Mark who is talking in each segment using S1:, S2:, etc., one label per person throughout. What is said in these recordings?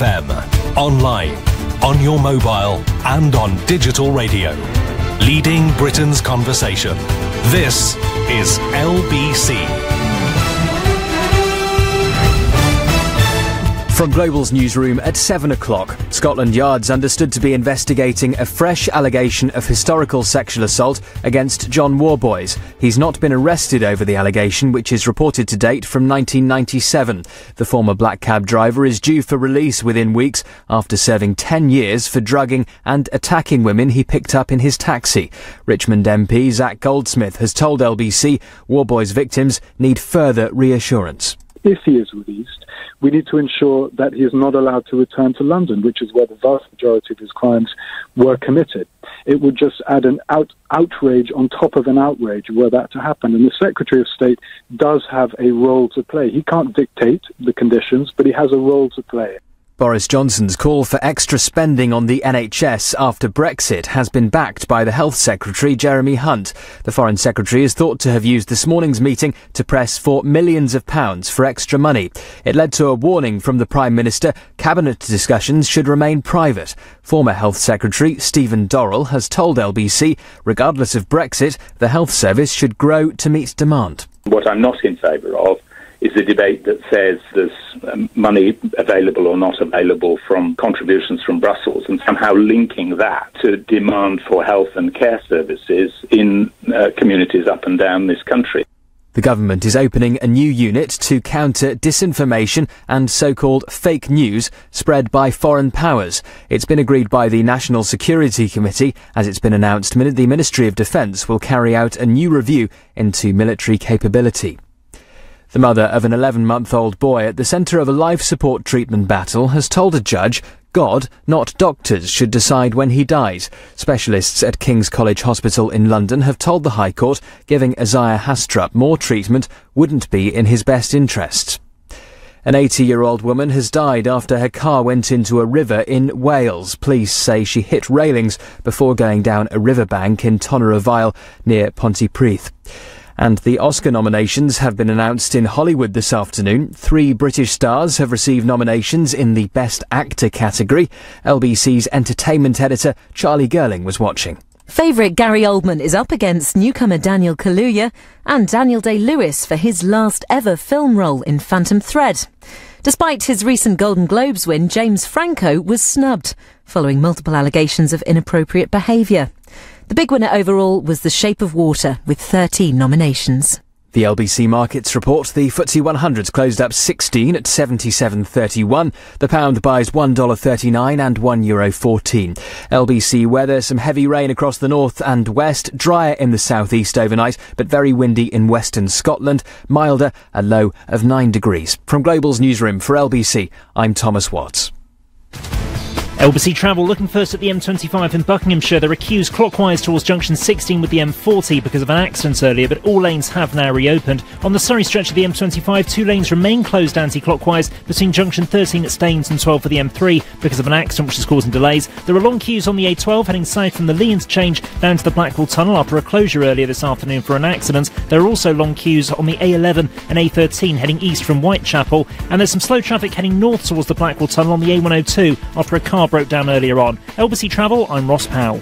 S1: FM, online, on your mobile and on digital radio. Leading Britain's conversation. This is LBC.
S2: From Global's newsroom at 7 o'clock, Scotland Yard's understood to be investigating a fresh allegation of historical sexual assault against John Worboys. He's not been arrested over the allegation, which is reported to date from 1997. The former black cab driver is due for release within weeks after serving 10 years for drugging and attacking women he picked up in his taxi. Richmond MP Zach Goldsmith has told LBC Worboys victims need further reassurance.
S3: If he is released, we need to ensure that he is not allowed to return to London, which is where the vast majority of his crimes were committed. It would just add an outrage on top of an outrage were that to happen. And the Secretary of State does have a role to play. He can't dictate the conditions, but he has a role to play.
S2: Boris Johnson's call for extra spending on the NHS after Brexit has been backed by the Health Secretary, Jeremy Hunt. The Foreign Secretary is thought to have used this morning's meeting to press for millions of pounds for extra money. It led to a warning from the Prime Minister Cabinet discussions should remain private. Former Health Secretary Stephen Dorrell has told LBC, regardless of Brexit, the health service should grow to meet demand.
S4: What I'm not in favour of is the debate that says there's money available or not available from contributions from Brussels and somehow linking that to demand for health and care services in communities up and down this country.
S2: The government is opening a new unit to counter disinformation and so-called fake news spread by foreign powers. It's been agreed by the National Security Committee. As it's been announced, the Ministry of Defence will carry out a new review into military capability. The mother of an 11-month-old boy at the centre of a life support treatment battle has told a judge God, not doctors, should decide when he dies. Specialists at King's College Hospital in London have told the High Court giving Isaiah Hastrup more treatment wouldn't be in his best interests. An 80-year-old woman has died after her car went into a river in Wales. Police say she hit railings before going down a riverbank in Tonnerville near Pontypridd. And the Oscar nominations have been announced in Hollywood this afternoon. 3 British stars have received nominations in the Best Actor category. LBC's entertainment editor Charlie Girling was watching.
S5: Favourite Gary Oldman is up against newcomer Daniel Kaluuya and Daniel Day-Lewis for his last ever film role in Phantom Thread. Despite his recent Golden Globes win, James Franco was snubbed following multiple allegations of inappropriate behaviour. The big winner overall was The Shape of Water, with 13 nominations.
S2: The LBC Markets report the FTSE 100 closed up 16 at 77.31. The pound buys $1.39 and €1.14. LBC weather, some heavy rain across the north and west, drier in the southeast overnight, but very windy in western Scotland, milder, a low of 9 degrees. From Global's newsroom for LBC, I'm Thomas Watts.
S6: LBC Travel looking first at the M25 in Buckinghamshire. There are queues clockwise towards junction 16 with the M40 because of an accident earlier, but all lanes have now reopened. On the Surrey stretch of the M25, 2 lanes remain closed anti-clockwise between junction 13 at Staines and 12 for the M3 because of an accident which is causing delays. There are long queues on the A12 heading south from the Lee interchange down to the Blackwall Tunnel after a closure earlier this afternoon for an accident. There are also long queues on the A11 and A13 heading east from Whitechapel, and there's some slow traffic heading north towards the Blackwall Tunnel on the A102 after a car broke down earlier on. LBC Travel, I'm Ross Powell.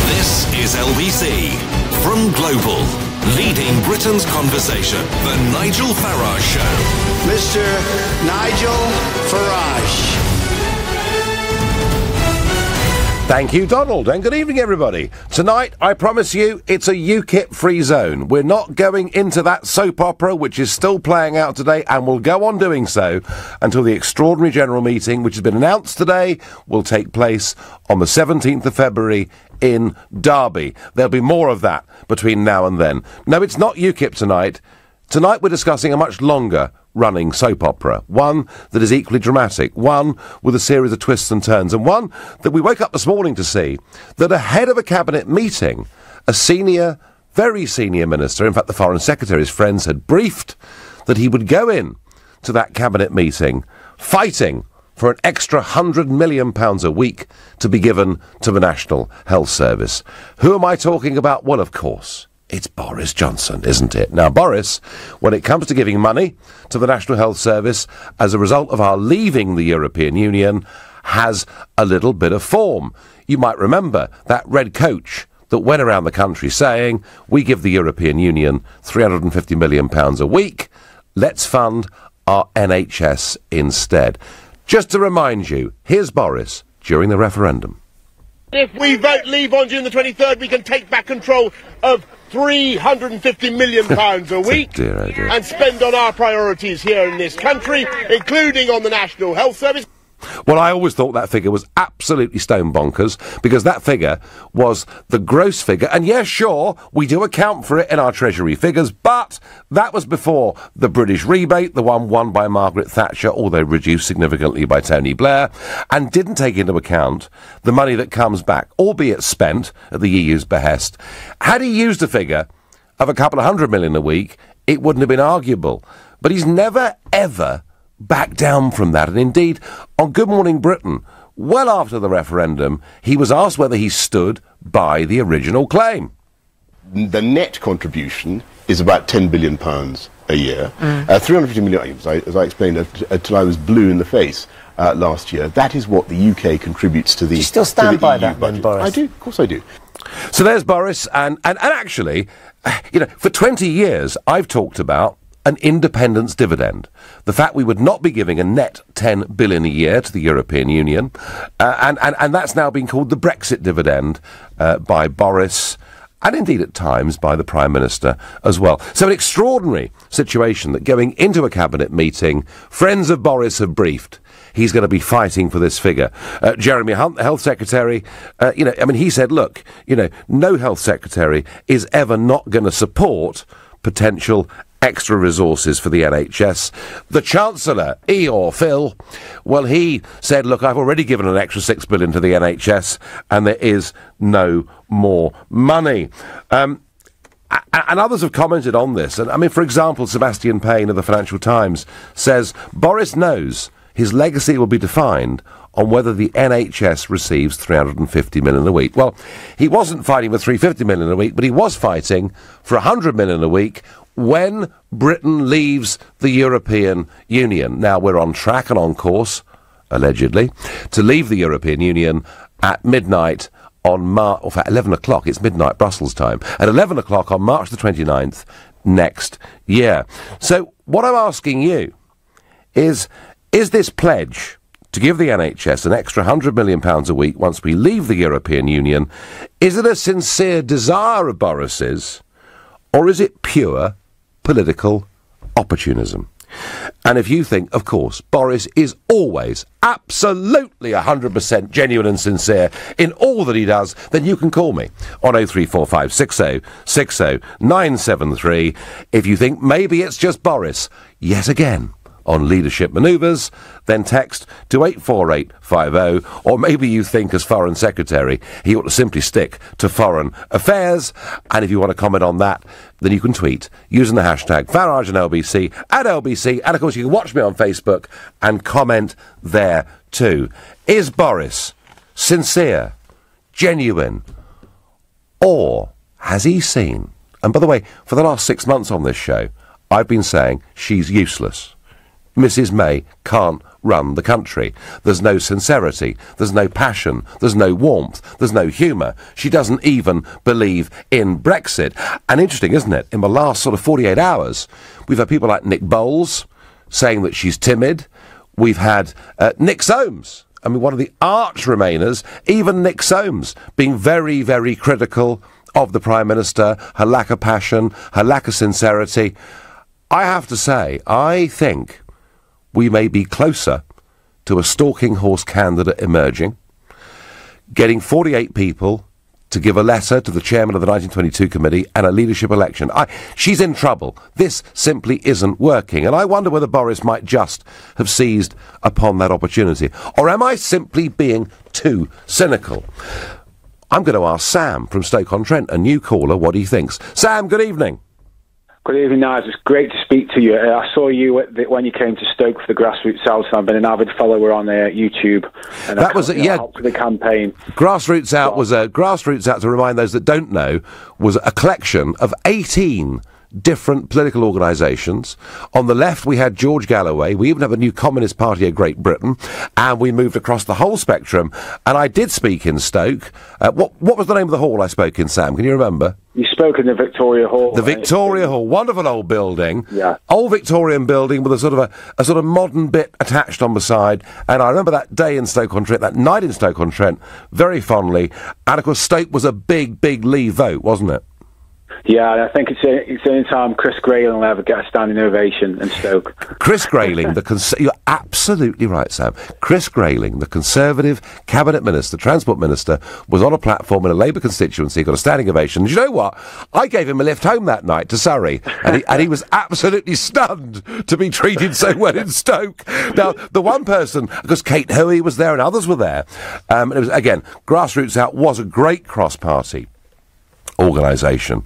S1: This is LBC from Global, leading Britain's conversation. The Nigel Farage Show.
S7: Mr. Nigel Farage.
S8: Thank you, Donald, and good evening, everybody. Tonight, I promise you, it's a UKIP-free zone. We're not going into that soap opera, which is still playing out today, and will go on doing so until the extraordinary general meeting, which has been announced today, will take place on the 17th of February in Derby. There'll be more of that between now and then. No, it's not UKIP tonight. Tonight, we're discussing a much longer running soap opera, one that is equally dramatic, one with a series of twists and turns, and one that we woke up this morning to see that ahead of a cabinet meeting, a senior, very senior minister, in fact the Foreign Secretary's friends had briefed that he would go in to that cabinet meeting fighting for an extra £100 million a week to be given to the National Health Service. Who am I talking about? Well, of course, It's Boris Johnson, isn't it? Now, Boris, when it comes to giving money to the National Health Service as a result of our leaving the European Union, has a little bit of form. You might remember that red coach that went around the country saying, we give the European Union £350 million a week, let's fund our NHS instead. Just to remind you, here's Boris during the referendum.
S9: If we vote leave on June the 23rd, we can take back control of £350 million a week
S8: dear, oh dear.
S9: And spend on our priorities here in this country, including on the National Health Service.
S8: Well, I always thought that figure was absolutely stone bonkers, because that figure was the gross figure. And yes, sure, we do account for it in our Treasury figures, but that was before the British rebate, the one won by Margaret Thatcher, although reduced significantly by Tony Blair, and didn't take into account the money that comes back, albeit spent at the EU's behest. Had he used a figure of a couple of £100 million a week, it wouldn't have been arguable. But he's never, ever back down from that. And indeed, on Good Morning Britain, well after the referendum, he was asked whether he stood by the original claim.
S10: The net contribution is about £10 billion a year. 350 million, as I explained, until I was blue in the face last year. That is what the UK contributes to the.
S11: Do you still stand by
S10: EU
S11: that,
S10: budget.
S11: then, Boris?
S10: I do, of course I do.
S8: So there's Boris, and actually, you know, for 20 years, I've talked about an independence dividend. The fact we would not be giving a net $10 billion a year to the European Union, and that's now been called the Brexit dividend by Boris, and indeed at times by the Prime Minister as well. So an extraordinary situation that going into a cabinet meeting, friends of Boris have briefed he's going to be fighting for this figure. Jeremy Hunt, the Health Secretary, he said, look, no Health Secretary is ever not going to support potential extra resources for the NHS. The Chancellor, Phil, well, he said, look, I've already given an extra £6 billion to the NHS, and there is no more money. And others have commented on this. And for example, Sebastian Payne of the Financial Times says, Boris knows his legacy will be defined on whether the NHS receives £350 million a week. Well, he wasn't fighting for £350 million a week, but he was fighting for £100 million a week when Britain leaves the European Union. Now, we're on track and on course, allegedly, to leave the European Union at midnight on at 11 o'clock, it's midnight Brussels time, at 11 o'clock on March the 29th next year. So, what I'm asking you is this pledge to give the NHS an extra £100 million a week once we leave the European Union, is it a sincere desire of Boris's, or is it pure political opportunism? And if you think, of course, Boris is always absolutely 100% genuine and sincere in all that he does, then you can call me on 0345 60 60 973. If you think maybe it's just Boris, yet again, on leadership manoeuvres, then text to 84850, or maybe you think as Foreign Secretary he ought to simply stick to foreign affairs, and if you want to comment on that, then you can tweet using the hashtag Farage and LBC at LBC, and of course you can watch me on Facebook and comment there too. Is Boris sincere, genuine, or has he seen, and by the way, for the last 6 months on this show, I've been saying she's useless. Mrs May can't run the country. There's no sincerity, there's no passion, there's no warmth, there's no humour. She doesn't even believe in Brexit. And interesting, isn't it? In the last sort of 48 hours, we've had people like Nick Bowles saying that she's timid. We've had Nick Soames, one of the arch Remainers, even Nick Soames, being very, very critical of the Prime Minister, her lack of passion, her lack of sincerity. I have to say, I think we may be closer to a stalking horse candidate emerging, getting 48 people to give a letter to the chairman of the 1922 committee and a leadership election. She's in trouble. This simply isn't working. And I wonder whether Boris might just have seized upon that opportunity. Or am I simply being too cynical? I'm going to ask Sam from Stoke-on-Trent, a new caller, what he thinks. Sam, good evening.
S11: Good evening, Nigel. It's great to speak to you. I saw you when you came to Stoke for the Grassroots Out. I've been an avid follower on YouTube. And
S8: that was
S11: helped with the campaign.
S8: Grassroots Out was Grassroots Out, to remind those that don't know, was a collection of 18 different political organisations. On the left, we had George Galloway. We even have a new Communist Party of Great Britain, and we moved across the whole spectrum. And I did speak in Stoke. What was the name of the hall I spoke in, Sam? Can you remember?
S11: You spoke in the Victoria Hall.
S8: The Victoria Hall, wonderful old building.
S11: Yeah.
S8: Old Victorian building with a sort of modern bit attached on the side. And I remember that day in Stoke-on-Trent, that night in Stoke-on-Trent, very fondly. And of course, Stoke was a big, big Leave vote, wasn't it?
S11: Yeah, I think it's the only time Chris Grayling will ever get a standing ovation in Stoke.
S8: Chris Grayling, you're absolutely right, Sam. Chris Grayling, the Conservative Cabinet Minister, Transport Minister, was on a platform in a Labour constituency, got a standing ovation. And you know what? I gave him a lift home that night to Surrey, and he was absolutely stunned to be treated so well in Stoke. Now, the one person, because Kate Hoey was there and others were there, it was, again, Grassroots Out was a great cross-party organisation.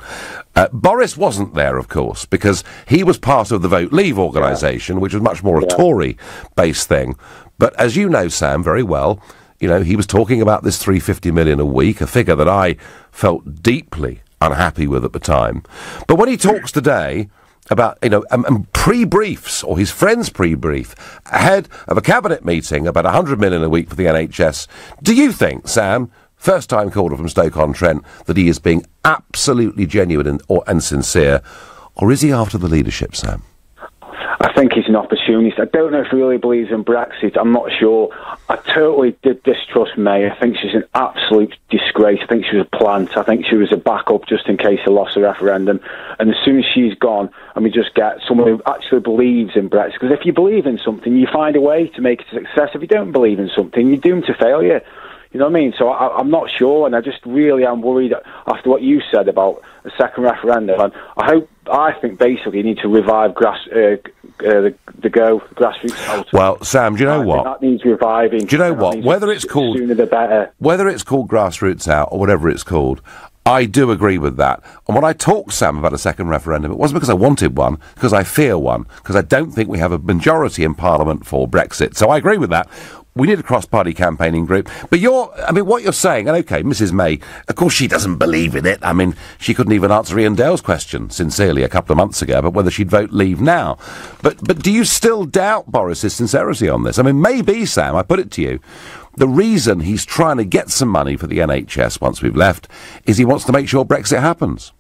S8: Boris wasn't there, of course, because he was part of the Vote Leave organisation, which was much more a Tory-based thing. But as you know, Sam, very well, you know, he was talking about this $350 million a week, a figure that I felt deeply unhappy with at the time. But when he talks today about, you know, pre-briefs, or his friends pre-brief, ahead of a cabinet meeting about $100 million a week for the NHS, do you think, Sam, first-time caller from Stoke-on-Trent, that he is being absolutely genuine and sincere, or is he after the leadership, Sam?
S11: I think he's an opportunist. I don't know if he really believes in Brexit. I'm not sure. I totally did distrust May. I think she's an absolute disgrace. I think she was a plant. I think she was a backup just in case he lost the referendum. And as soon as she's gone, and we just get someone who actually believes in Brexit. Because if you believe in something, you find a way to make it a success. If you don't believe in something, you're doomed to failure. You know what I mean? So I'm not sure, and I just really am worried after what you said about a second referendum. And I think basically you need to revive the grassroots out.
S8: Well, Sam, do you know what?
S11: That needs reviving.
S8: Do you know what? Whether it's called
S11: sooner the better.
S8: Whether it's called Grassroots Out or whatever it's called, I do agree with that. And when I talked, Sam, about a second referendum, it wasn't because I wanted one, because I fear one, because I don't think we have a majority in Parliament for Brexit. So I agree with that. We need a cross-party campaigning group. But what you're saying, and OK, Mrs May, of course she doesn't believe in it. I mean, she couldn't even answer Ian Dale's question, sincerely, a couple of months ago, about whether she'd vote Leave now. But do you still doubt Boris's sincerity on this? I mean, maybe, Sam, I put it to you, the reason he's trying to get some money for the NHS once we've left is he wants to make sure Brexit happens.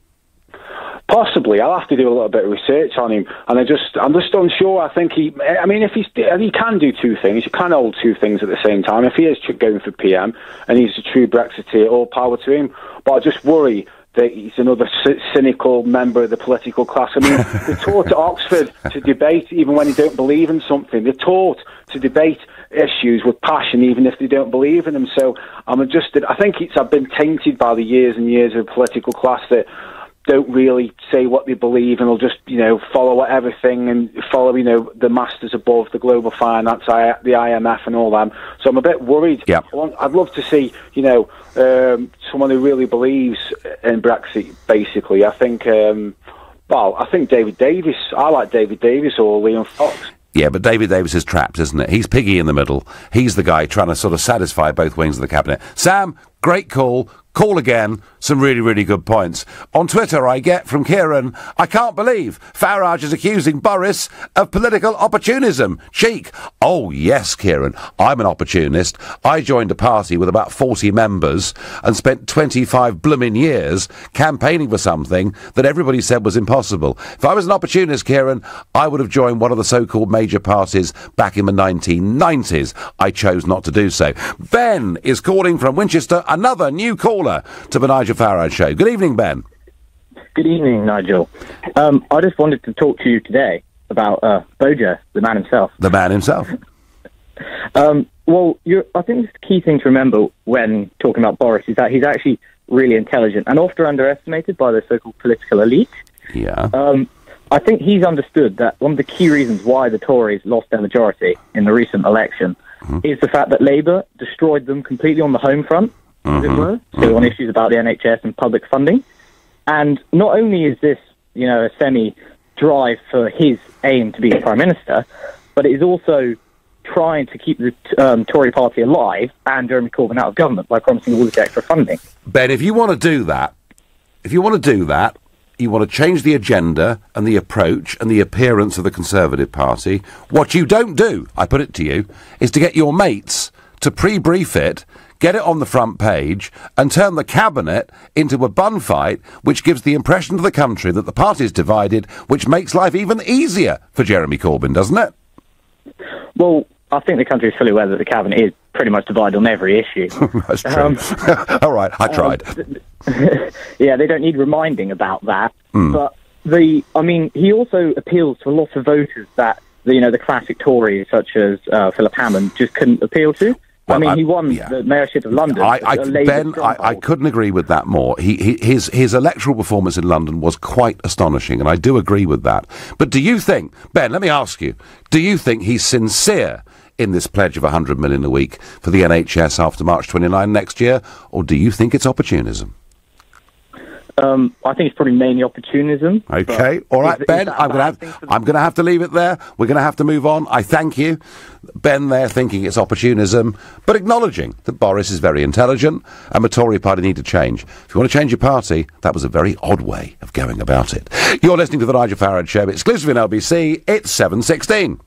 S11: Possibly, I'll have to do a little bit of research on him, and I'm just unsure. I think he can do two things. You can hold two things at the same time. If he is going for PM and he's a true Brexiteer, all power to him. But I just worry that he's another cynical member of the political class. I mean, they're taught at Oxford to debate even when they don't believe in something. They're taught to debate issues with passion even if they don't believe in them. So I think I've been tainted by the years and years of a political class that don't really say what they believe and will just, follow whatever thing and follow, the masters above, the global finance, the IMF and all that. So I'm a bit worried.
S8: Yeah.
S11: I'd love to see, someone who really believes in Brexit, basically. I think, I think David Davis. I like David Davis or Liam Fox.
S8: Yeah, but David Davis is trapped, isn't it? He's piggy in the middle. He's the guy trying to sort of satisfy both wings of the cabinet. Sam, great call. Call again. Some really, really good points. On Twitter, I get from Kieran, I can't believe Farage is accusing Boris of political opportunism. Cheek. Oh, yes, Kieran. I'm an opportunist. I joined a party with about 40 members and spent 25 blooming years campaigning for something that everybody said was impossible. If I was an opportunist, Kieran, I would have joined one of the so-called major parties back in the 1990s. I chose not to do so. Ben is calling from Winchester, another new caller to the Nigel Farage Show. Good evening, Ben.
S12: Good evening, Nigel. I just wanted to talk to you today about Bojo, the man himself.
S8: The man himself.
S12: I think the key thing to remember when talking about Boris is that he's actually really intelligent and often underestimated by the so-called political elite.
S8: Yeah.
S12: I think he's understood that one of the key reasons why the Tories lost their majority in the recent election is the fact that Labour destroyed them completely on the home front, as it were, so on issues about the NHS and public funding. And not only is this a semi-drive for his aim to be Prime Minister, but it is also trying to keep the Tory party alive and Jeremy Corbyn out of government by promising all this extra funding.
S8: Ben, if you want to do that, you want to change the agenda and the approach and the appearance of the Conservative Party, what you don't do, I put it to you, is to get your mates to pre-brief it, get it on the front page, and turn the cabinet into a bun fight, which gives the impression to the country that the party is divided, which makes life even easier for Jeremy Corbyn, doesn't it?
S12: Well, I think the country is fully aware that the cabinet is pretty much divided on every issue.
S8: That's true. All right, I tried.
S12: Yeah, they don't need reminding about that. But he also appeals to a lot of voters that the classic Tories such as Philip Hammond just couldn't appeal to. Well, he won the mayorship of London.
S8: I couldn't agree with that more. His electoral performance in London was quite astonishing, and I do agree with that. But do you think, Ben, let me ask you, do you think he's sincere in this pledge of 100 million a week for the NHS after March 29 next year, or do you think it's opportunism?
S12: I think it's probably mainly opportunism.
S8: Okay, all right, Ben, I'm going to have to leave it there. We're going to have to move on. I thank you. Ben there thinking it's opportunism, but acknowledging that Boris is very intelligent and the Tory party need to change. If you want to change your party, that was a very odd way of going about it. You're listening to the Nigel Farage Show, exclusively on LBC. It's 7:16.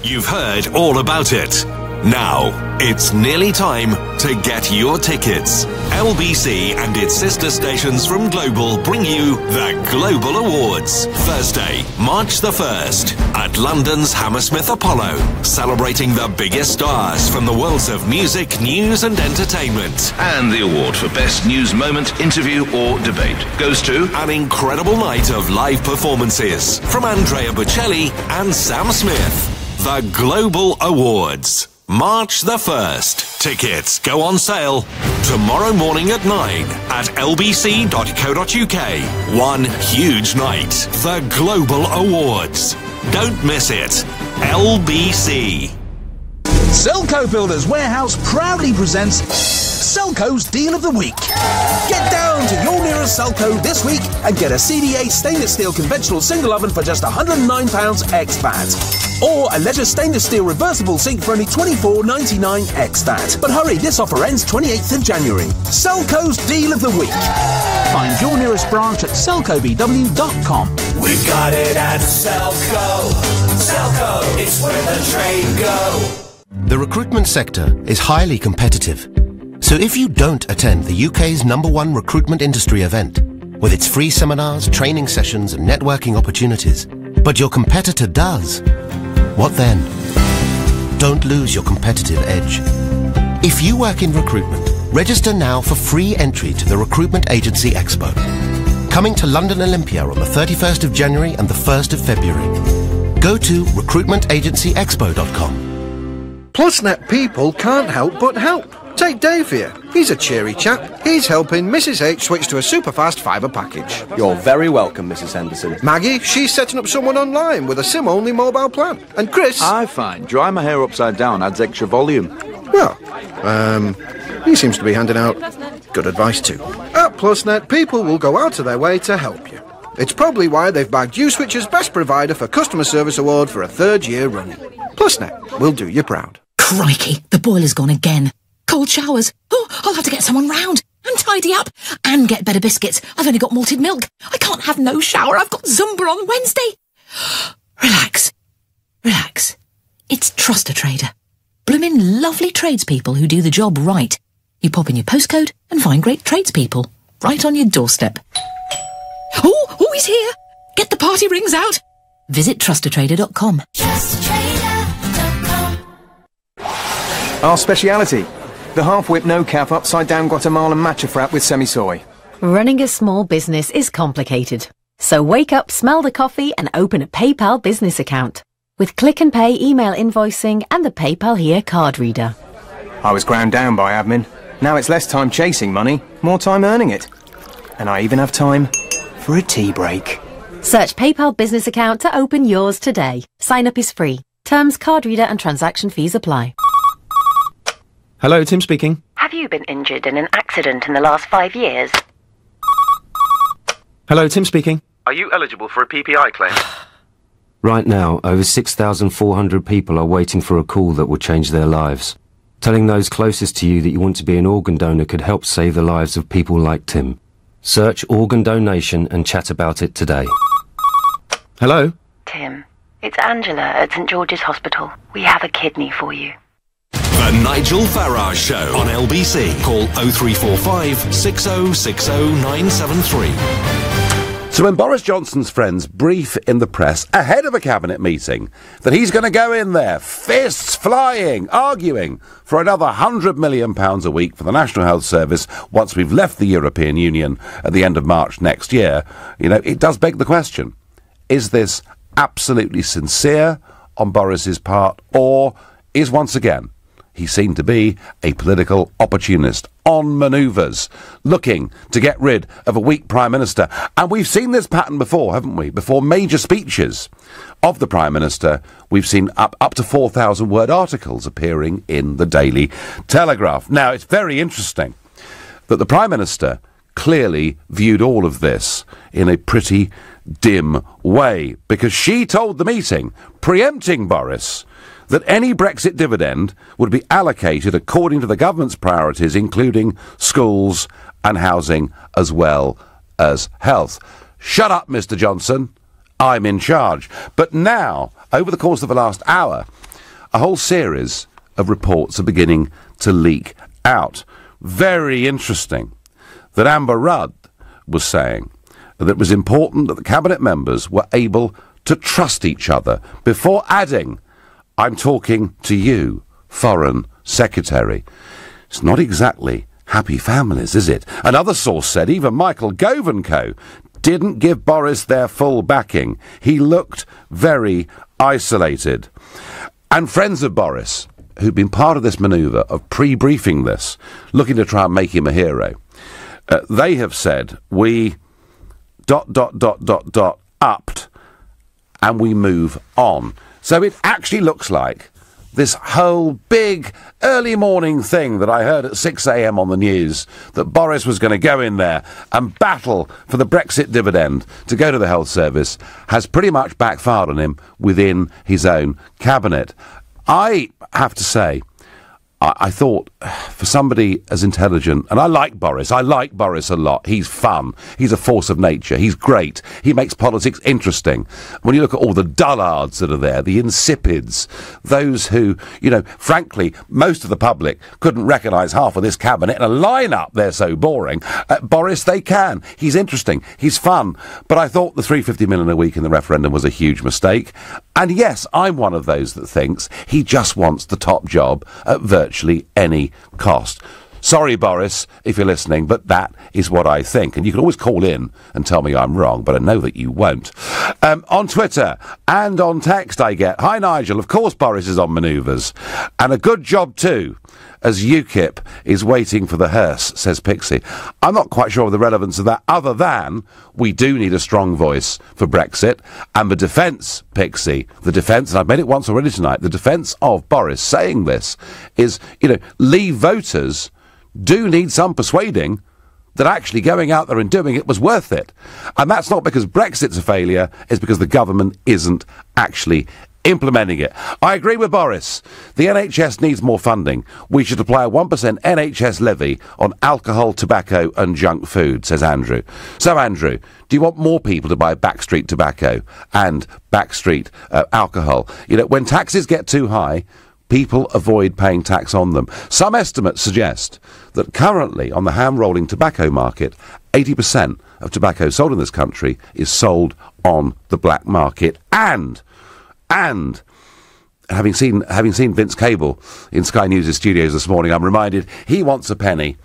S1: You've heard all about it. Now, it's nearly time to get your tickets. LBC and its sister stations from Global bring you the Global Awards. Thursday, March the 1st, at London's Hammersmith Apollo, celebrating the biggest stars from the worlds of music, news and entertainment.
S13: And the award for Best News Moment, Interview or Debate goes to
S1: an incredible night of live performances from Andrea Bocelli and Sam Smith. The Global Awards. March the 1st. Tickets go on sale tomorrow morning at 9 at lbc.co.uk. One huge night. The Global Awards. Don't miss it. LBC.
S14: Selco Builders Warehouse proudly presents Selco's Deal of the Week. Get down to your nearest Selco this week and get a CD8 stainless steel conventional single oven for just £109 ex-VAT. Or a Leisure stainless steel reversible sink for only $24.99 ex-VAT. But hurry, this offer ends 28th of January. Selco's Deal of the Week. Find your nearest branch at selcobw.com.
S15: We've got it at Selco. Selco, it's where the trade go.
S16: The recruitment sector is highly competitive. So if you don't attend the UK's #1 recruitment industry event, with its free seminars, training sessions and networking opportunities, but your competitor does, what then? Don't lose your competitive edge. If you work in recruitment, register now for free entry to the Recruitment Agency Expo. Coming to London Olympia on the 31st of January and the 1st of February. Go to recruitmentagencyexpo.com.
S17: PlusNet people can't help but help. Take Dave here. He's a cheery chap. He's helping Mrs H switch to a super-fast fibre package.
S18: You're very welcome, Mrs Henderson.
S17: Maggie, she's setting up someone online with a SIM-only mobile plan. And Chris...
S18: I find drying my hair upside down adds extra volume.
S17: Well, he seems to be handing out good advice too. At PlusNet, people will go out of their way to help you. It's probably why they've bagged U-Switch's Best Provider for Customer Service Award for a 3rd year running. PlusNet will do you proud.
S19: Crikey, the boiler's gone again. Cold showers. Oh, I'll have to get someone round and tidy up and get better biscuits. I've only got malted milk. I can't have no shower. I've got Zumba on Wednesday. Relax. Relax. It's Trust a Trader. Bloomin' lovely tradespeople who do the job right. You pop in your postcode and find great tradespeople right on your doorstep. Oh, he's here. Get the party rings out. Visit trustatrader.com.
S20: Our speciality, the half-whip, no-cap, upside-down Guatemalan matcha frap with semi-soy.
S5: Running a small business is complicated. So wake up, smell the coffee and open a PayPal business account. With Click and Pay email invoicing and the PayPal Here card reader.
S20: I was ground down by admin. Now it's less time chasing money, more time earning it. And I even have time for a tea break.
S5: Search PayPal business account to open yours today. Sign up is free. Terms, card reader and transaction fees apply.
S20: Hello, Tim speaking.
S21: Have you been injured in an accident in the last 5 years?
S20: Hello, Tim speaking. Are you eligible for a PPI claim?
S21: Right now, over 6,400 people are waiting for a call that will change their lives. Telling those closest to you that you want to be an organ donor could help save the lives of people like Tim. Search organ donation and chat about it today. Hello?
S22: Tim, it's Angela at St George's Hospital. We have a kidney for you.
S1: The Nigel Farage Show on LBC. Call 0345 6060 973.
S8: So when Boris Johnson's friends brief in the press ahead of a cabinet meeting that he's going to go in there, fists flying, arguing for another £100 million a week for the National Health Service once we've left the European Union at the end of March next year, it does beg the question, is this absolutely sincere on Boris's part, or is once again he seen to be a political opportunist on manoeuvres, looking to get rid of a weak Prime Minister? And we've seen this pattern before, haven't we? Before major speeches of the Prime Minister, we've seen up to 4,000-word articles appearing in the Daily Telegraph. Now, it's very interesting that the Prime Minister clearly viewed all of this in a pretty dim way, because she told the meeting, preempting Boris, that any Brexit dividend would be allocated according to the government's priorities, including schools and housing as well as health. Shut up, Mr. Johnson. I'm in charge. But now, over the course of the last hour, a whole series of reports are beginning to leak out. Very interesting that Amber Rudd was saying that it was important that the cabinet members were able to trust each other, before adding, I'm talking to you, Foreign Secretary. It's not exactly happy families, is it? Another source said even Michael Gove and co didn't give Boris their full backing. He looked very isolated. And friends of Boris, who've been part of this manoeuvre of pre-briefing this, looking to try and make him a hero, they have said, we ... upped, and we move on. So it actually looks like this whole big early morning thing that I heard at 6 a.m. on the news, that Boris was going to go in there and battle for the Brexit dividend to go to the health service, has pretty much backfired on him within his own cabinet. I have to say, I thought, for somebody as intelligent, and I like Boris a lot. He's fun. He's a force of nature. He's great. He makes politics interesting. When you look at all the dullards that are there, the insipids, those who, frankly, most of the public couldn't recognise half of this cabinet in a lineup. They're so boring. Boris, they can. He's interesting. He's fun. But I thought the £350 million a week in the referendum was a huge mistake. And yes, I'm one of those that thinks he just wants the top job at virtually any cost. Sorry, Boris, if you're listening, but that is what I think. And you can always call in and tell me I'm wrong, but I know that you won't. On Twitter and on text I get, hi Nigel, of course Boris is on manoeuvres. And a good job too, as UKIP is waiting for the hearse, says Pixie. I'm not quite sure of the relevance of that, other than we do need a strong voice for Brexit. And the defence, Pixie, the defence, and I've made it once already tonight, the defence of Boris saying this is, Leave voters do need some persuading that actually going out there and doing it was worth it. And that's not because Brexit's a failure, it's because the government isn't actually implementing it. I agree with Boris. The NHS needs more funding. We should apply a 1% NHS levy on alcohol, tobacco and junk food, says Andrew. So, Andrew, do you want more people to buy backstreet tobacco and backstreet alcohol? When taxes get too high, people avoid paying tax on them. Some estimates suggest that currently on the hand-rolling tobacco market, 80% of tobacco sold in this country is sold on the black market. And having seen Vince Cable in Sky News' studios this morning, I'm reminded he wants a penny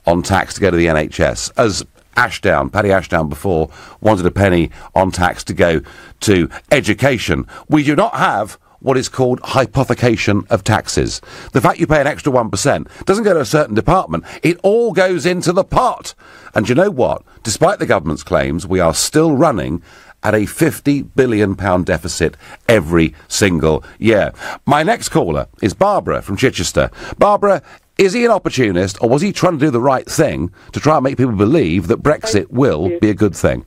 S8: on tax to go to the NHS, as Paddy Ashdown before wanted a penny on tax to go to education. We do not have what is called hypothecation of taxes. The fact you pay an extra 1% doesn't go to a certain department. It all goes into the pot. And you know what? Despite the government's claims, we are still running at a £50 billion deficit every single year. My next caller is Barbara from Chichester. Barbara, is he an opportunist, or was he trying to do the right thing to try and make people believe that Brexit will be a good thing?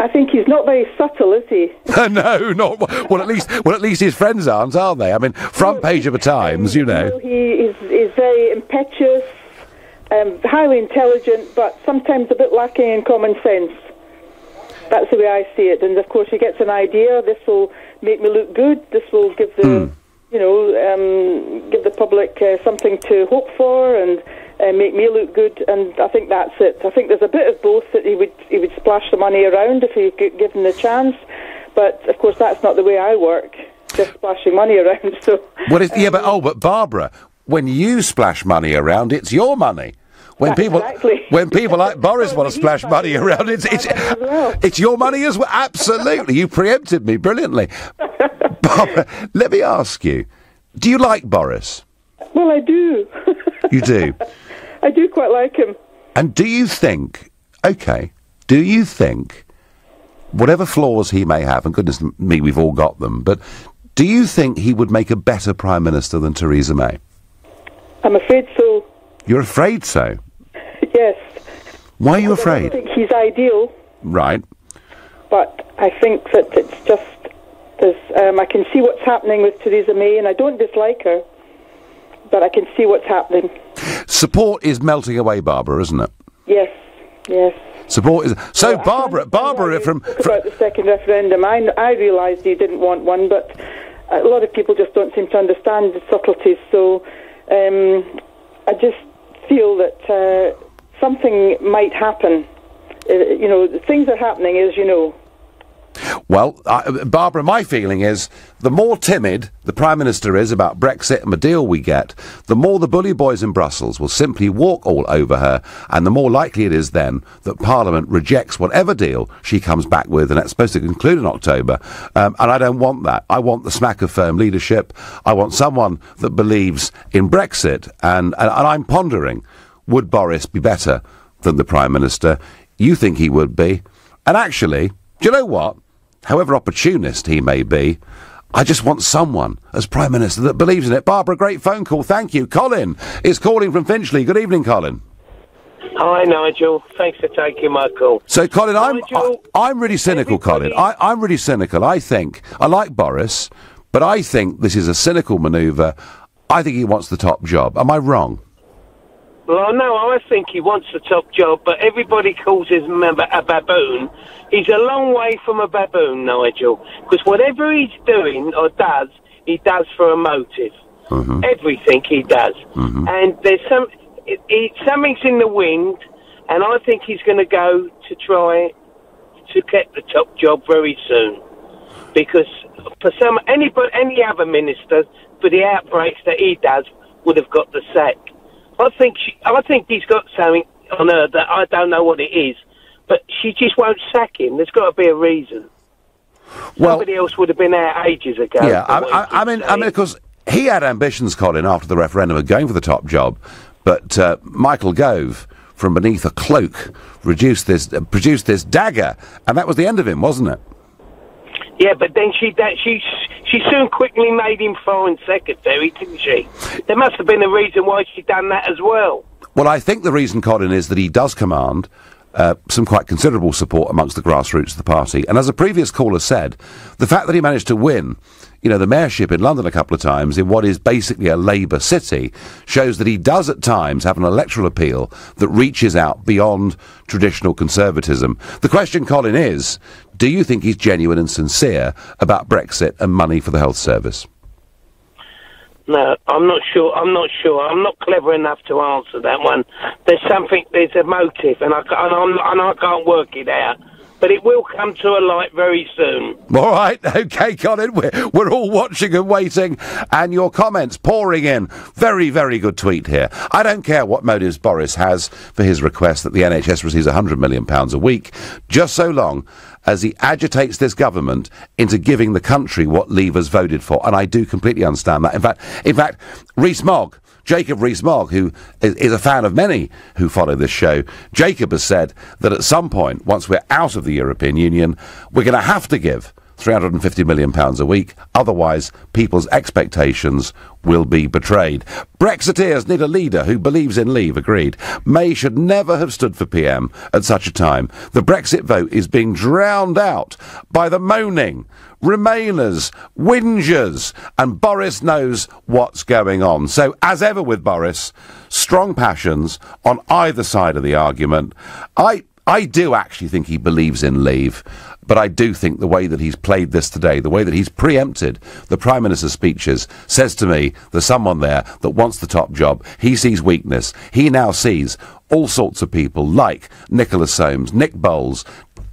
S3: I think he's not very subtle, is he?
S8: No, not well. At least his friends aren't, are they? I mean, front page of the Times, you know.
S3: He is very impetuous, highly intelligent, but sometimes a bit lacking in common sense. That's the way I see it. And of course, he gets an idea. This will make me look good. This will give the give the public something to hope for and make me look good. And I think that's it. I think there's a bit of both, that he would splash the money around if he get given the chance. But of course, that's not the way I work. Just splashing money around. So.
S8: But Barbara, when you splash money around, it's your money. When people like Boris want to splash money around, it's your money as well. Absolutely, you preempted me brilliantly. Barbara, let me ask you: do you like Boris?
S3: Well, I do.
S8: You do.
S3: I do quite like him.
S8: And do you think, whatever flaws he may have, and goodness me, we've all got them, but do you think he would make a better Prime Minister than Theresa May?
S3: I'm afraid so.
S8: You're afraid so?
S3: Yes.
S8: Why are you afraid?
S3: I don't think he's ideal.
S8: Right.
S3: But I think that it's just, I can see what's happening with Theresa May, and I don't dislike her, but I can see what's happening.
S8: Support is melting away, Barbara, isn't it?
S3: Yes, yes.
S8: Support is... So, Barbara from
S3: about the second referendum, I realised he didn't want one, but a lot of people just don't seem to understand the subtleties, so I just feel that something might happen. Things are happening, as you know.
S8: Well, Barbara, my feeling is the more timid the Prime Minister is about Brexit and the deal we get, the more the bully boys in Brussels will simply walk all over her, and the more likely it is then that Parliament rejects whatever deal she comes back with, and that's supposed to conclude in October. And I don't want that. I want the smack of firm leadership. I want someone that believes in Brexit. And I'm pondering, would Boris be better than the Prime Minister? You think he would be. And actually, do you know what? However opportunist he may be, I just want someone as Prime Minister that believes in it. Barbara, great phone call. Thank you. Colin is calling from Finchley. Good evening, Colin.
S4: Hi, Nigel. Thanks for taking my call.
S8: So, Colin, I'm really cynical, Colin. I'm really cynical. I like Boris, but I think this is a cynical manoeuvre. I think he wants the top job. Am I wrong?
S4: Well, no, I think he wants the top job, but everybody calls him a baboon. He's a long way from a baboon, Nigel, because whatever he's doing or does, he does for a motive. Mm-hmm. Everything he does. Mm-hmm. And there's something's in the wind, and I think he's going to go to try to get the top job very soon. Because for any other minister, for the outbreaks that he does, would have got the sack. I think he's got something on her that I don't know what it is, but she just won't sack him. There's got to be a reason.
S8: Well,
S4: somebody else would have been out ages ago.
S8: Yeah, I mean, of course, he had ambitions, Colin, after the referendum of going for the top job, but Michael Gove, from beneath a cloak, produced this dagger, and that was the end of him, wasn't it?
S4: Yeah, but then she soon quickly made him Foreign Secretary, didn't she? There must have been a reason why she done that as well.
S8: Well, I think the reason, Colin, is that he does command some quite considerable support amongst the grassroots of the party. And as a previous caller said, the fact that he managed to win, the mayorship in London a couple of times in what is basically a Labour city shows that he does at times have an electoral appeal that reaches out beyond traditional conservatism. The question, Colin, is, do you think he's genuine and sincere about Brexit and money for the health service?
S4: No, I'm not sure. I'm not clever enough to answer that one. There's a motive, and I can't work it out. But it will come to a light very soon. All
S8: right, OK, Colin, we're all watching and waiting, and your comments pouring in. Very, very good tweet here. I don't care what motives Boris has for his request that the NHS receives £100 million a week, just so long as he agitates this government into giving the country what Leavers voted for. And I do completely understand that. In fact, Jacob Rees-Mogg, who is a fan of many who follow this show, Jacob has said that at some point, once we're out of the European Union, we're going to have to give £350 million a week. Otherwise, people's expectations will be betrayed. Brexiteers need a leader who believes in leave, agreed. May should never have stood for PM at such a time. The Brexit vote is being drowned out by the moaning, Remainers, whingers, and Boris knows what's going on. So, as ever with Boris, strong passions on either side of the argument. I do actually think he believes in leave, but I do think the way that he's played this today, the way that he's preempted the Prime Minister's speeches, says to me there's someone there that wants the top job. He sees weakness. He now sees all sorts of people like Nicola Soames, Nick Bowles,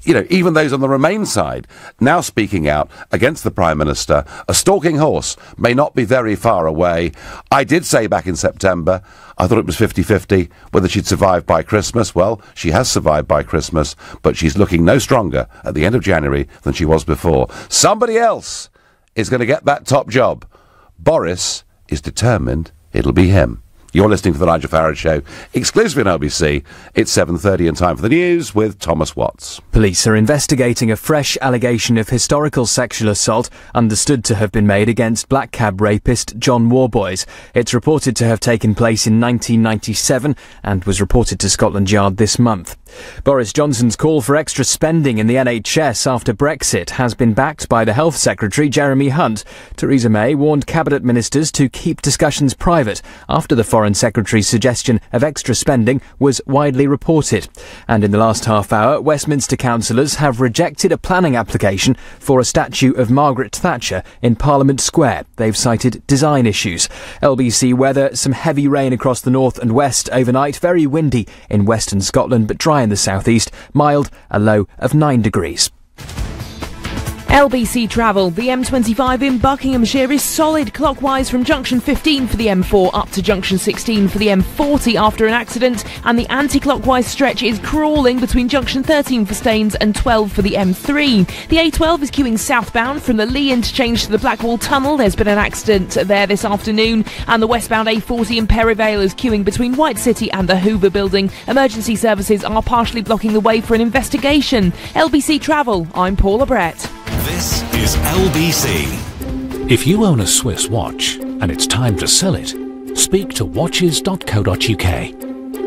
S8: you know, even those on the Remain side, now speaking out against the Prime Minister. A stalking horse may not be very far away. I did say back in September, I thought it was 50-50 whether she'd survive by Christmas. Well, she has survived by Christmas, but she's looking no stronger at the end of January than she was before. Somebody else is going to get that top job. Boris is determined it'll be him. You're listening to The Nigel Farage Show, exclusively on LBC. It's 7:30 and time for the news with Thomas Watts.
S2: Police are investigating a fresh allegation of historical sexual assault understood to have been made against black cab rapist John Warboys. It's reported to have taken place in 1997 and was reported to Scotland Yard this month. Boris Johnson's call for extra spending in the NHS after Brexit has been backed by the Health Secretary Jeremy Hunt. Theresa May warned Cabinet Ministers to keep discussions private after the Foreign Secretary's suggestion of extra spending was widely reported. And in the last half hour, Westminster councillors have rejected a planning application for a statue of Margaret Thatcher in Parliament Square. They've cited design issues. LBC weather, some heavy rain across the north and west overnight, very windy in western Scotland but dry in the southeast, mild, a low of 9 degrees.
S6: LBC travel. The M25 in Buckinghamshire is solid clockwise from junction 15 for the M4 up to junction 16 for the M40 after an accident, and the anti-clockwise stretch is crawling between junction 13 for Staines and 12 for the M3. The A12 is queuing southbound from the Lee interchange to the Blackwall Tunnel. There's been an accident there this afternoon, and the westbound A40 in Perivale is queuing between White City and the Hoover Building. Emergency services are partially blocking the way for an investigation. LBC travel. I'm Paula Brett.
S1: This is LBC.
S23: If you own a Swiss watch and it's time to sell it, speak to watches.co.uk.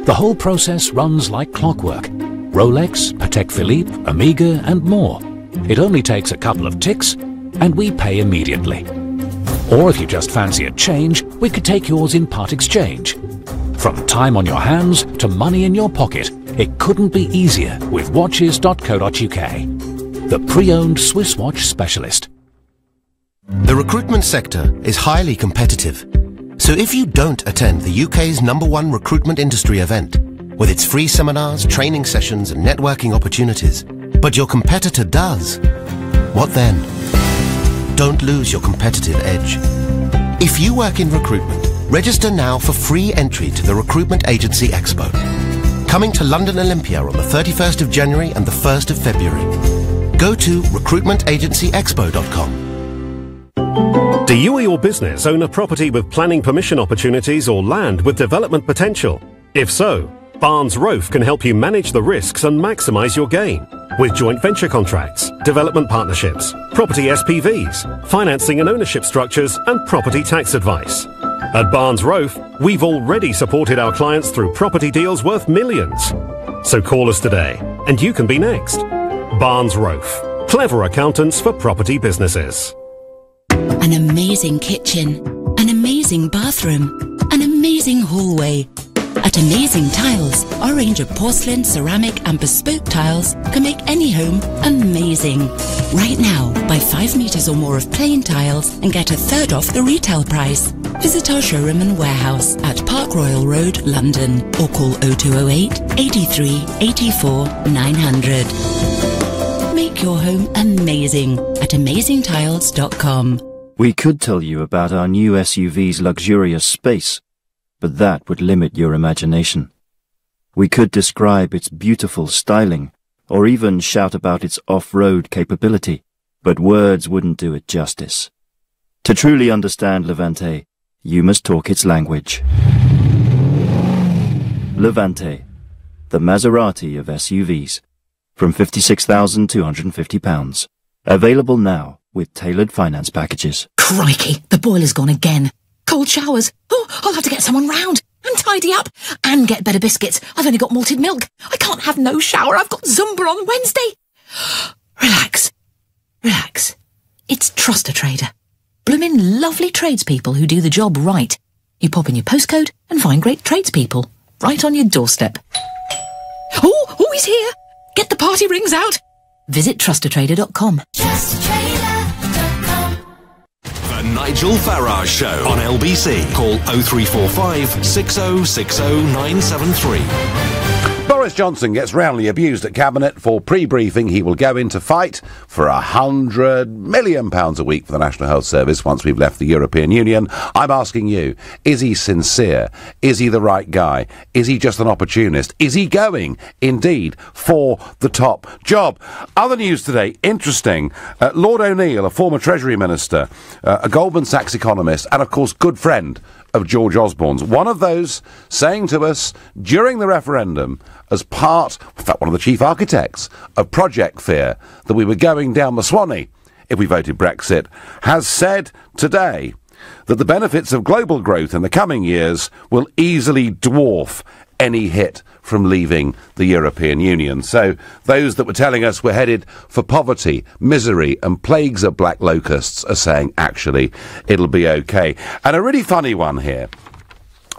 S23: The whole process runs like clockwork. Rolex, Patek Philippe, Omega and more. It only takes a couple of ticks and we pay immediately. Or if you just fancy a change, we could take yours in part exchange. From time on your hands to money in your pocket, it couldn't be easier with watches.co.uk. The pre-owned Swiss watch specialist.
S16: The recruitment sector is highly competitive. So if you don't attend the UK's #1 recruitment industry event, with its free seminars, training sessions and networking opportunities, but your competitor does, what then? Don't lose your competitive edge. If you work in recruitment, register now for free entry to the Recruitment Agency Expo. Coming to London Olympia on the 31st of January and the 1st of February. Go to recruitmentagencyexpo.com.
S24: Do you or your business own a property with planning permission opportunities or land with development potential? If so, Barnes Rofe can help you manage the risks and maximise your gain with joint venture contracts, development partnerships, property SPVs, financing and ownership structures and property tax advice. At Barnes Rofe, we've already supported our clients through property deals worth millions. So call us today and you can be next. Barnes Rofe. Clever accountants for property businesses.
S19: An amazing kitchen, an amazing bathroom, an amazing hallway. At Amazing Tiles, our range of porcelain, ceramic and bespoke tiles can make any home amazing. Right now, buy 5 metres or more of plain tiles and get 1/3 off the retail price. Visit our showroom and warehouse at Park Royal Road, London, or call 0208 83 84 900. Make your home amazing at amazingtiles.com.
S25: We could tell you about our new SUV's luxurious space, but that would limit your imagination. We could describe its beautiful styling, or even shout about its off-road capability, but words wouldn't do it justice. To truly understand Levante, you must talk its language. Levante, the Maserati of SUVs, from £56,250. Available now with tailored finance packages.
S19: Crikey, the boiler's gone again. Cold showers. Oh, I'll have to get someone round and tidy up and get better biscuits. I've only got malted milk. I can't have no shower. I've got Zumba on Wednesday. Relax. Relax. It's Trust a Trader. Bloomin' lovely tradespeople who do the job right. You pop in your postcode and find great tradespeople right on your doorstep. Oh, he's here. Get the party rings out. Visit trustatrader.com.
S1: The Nigel Farage Show on LBC. Call 0345 6060 973.
S8: Boris Johnson gets roundly abused at Cabinet for pre-briefing. He will go into fight for £100 million a week for the National Health Service once we've left the European Union. I'm asking you, is he sincere? Is he the right guy? Is he just an opportunist? Is he going, indeed, for the top job? Other news today, interesting. Lord O'Neill, a former Treasury Minister, a Goldman Sachs economist, and, of course, good friend of George Osborne's, one of those saying to us during the referendum, as part, in fact, one of the chief architects of Project Fear, that we were going down the Swanee if we voted Brexit, has said today that the benefits of global growth in the coming years will easily dwarf any hit from leaving the European Union. So those that were telling us we're headed for poverty, misery and plagues of black locusts are saying, actually, it'll be okay. And a really funny one here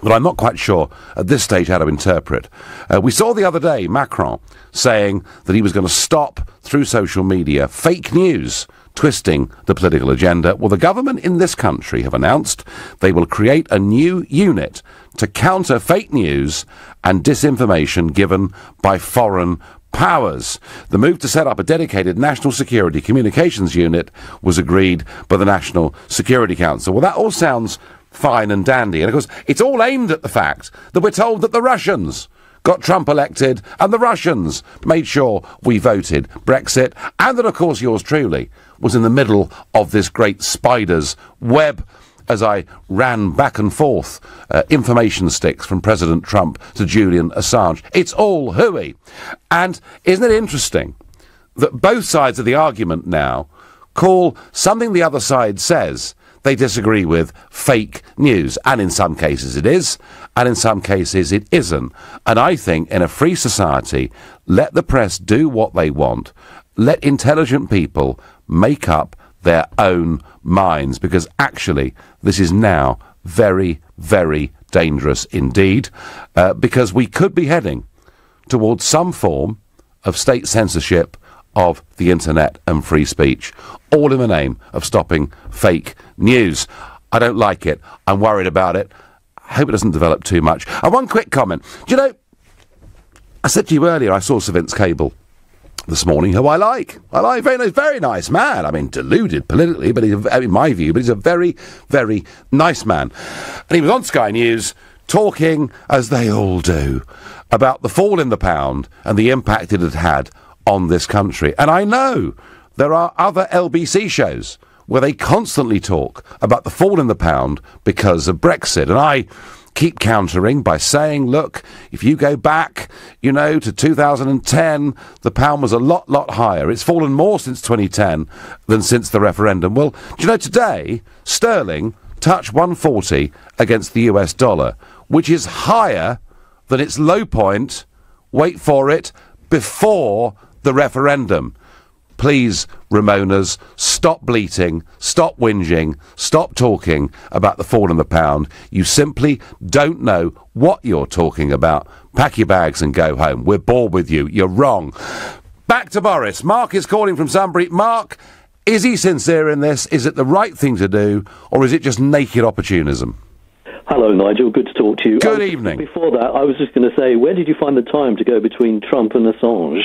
S8: that I'm not quite sure at this stage how to interpret. We saw the other day Macron saying that he was going to stop, through social media, fake news twisting the political agenda. Well, the government in this country have announced they will create a new unit to counter fake news and disinformation given by foreign powers. The move to set up a dedicated National Security Communications Unit was agreed by the National Security Council. Well, that all sounds fine and dandy, and of course it's all aimed at the fact that we're told that the Russians got Trump elected and the Russians made sure we voted Brexit, and that, of course, yours truly was in the middle of this great spider's web as I ran back and forth information sticks from President Trump to Julian Assange. It's all hooey. And isn't it interesting that both sides of the argument now call something the other side says they disagree with fake news? And in some cases it is, and in some cases it isn't. And I think in a free society, let the press do what they want. Let intelligent people make up their own minds, because actually this is now very, very dangerous indeed, because we could be heading towards some form of state censorship of the internet and free speech, all in the name of stopping fake news. I don't like it. I'm worried about it. I hope it doesn't develop too much. And one quick comment. Do you know, I said to you earlier I saw Sir Vince Cable this morning, who I like. Very nice man. I mean, deluded politically, but in my view, but he's a very, very nice man. And he was on Sky News talking, as they all do, about the fall in the pound and the impact it had had on this country. And I know there are other LBC shows where they constantly talk about the fall in the pound because of Brexit. And I keep countering by saying, look, if you go back, to 2010, the pound was a lot higher. It's fallen more since 2010 than since the referendum. Well, do you know, today, sterling touched 140 against the US dollar, which is higher than its low point, wait for it, before the referendum. Please, Ramonas, stop bleating, stop whinging, stop talking about the fall in the pound. You simply don't know what you're talking about. Pack your bags and go home. We're bored with you. You're wrong. Back to Boris. Mark is calling from Sunbury. Mark, is he sincere in this? Is it the right thing to do, or is it just naked opportunism?
S7: Hello, Nigel. Good to talk to you.
S8: Good evening.
S7: Before that, I was just going to say, where did you find the time to go between Trump and Assange?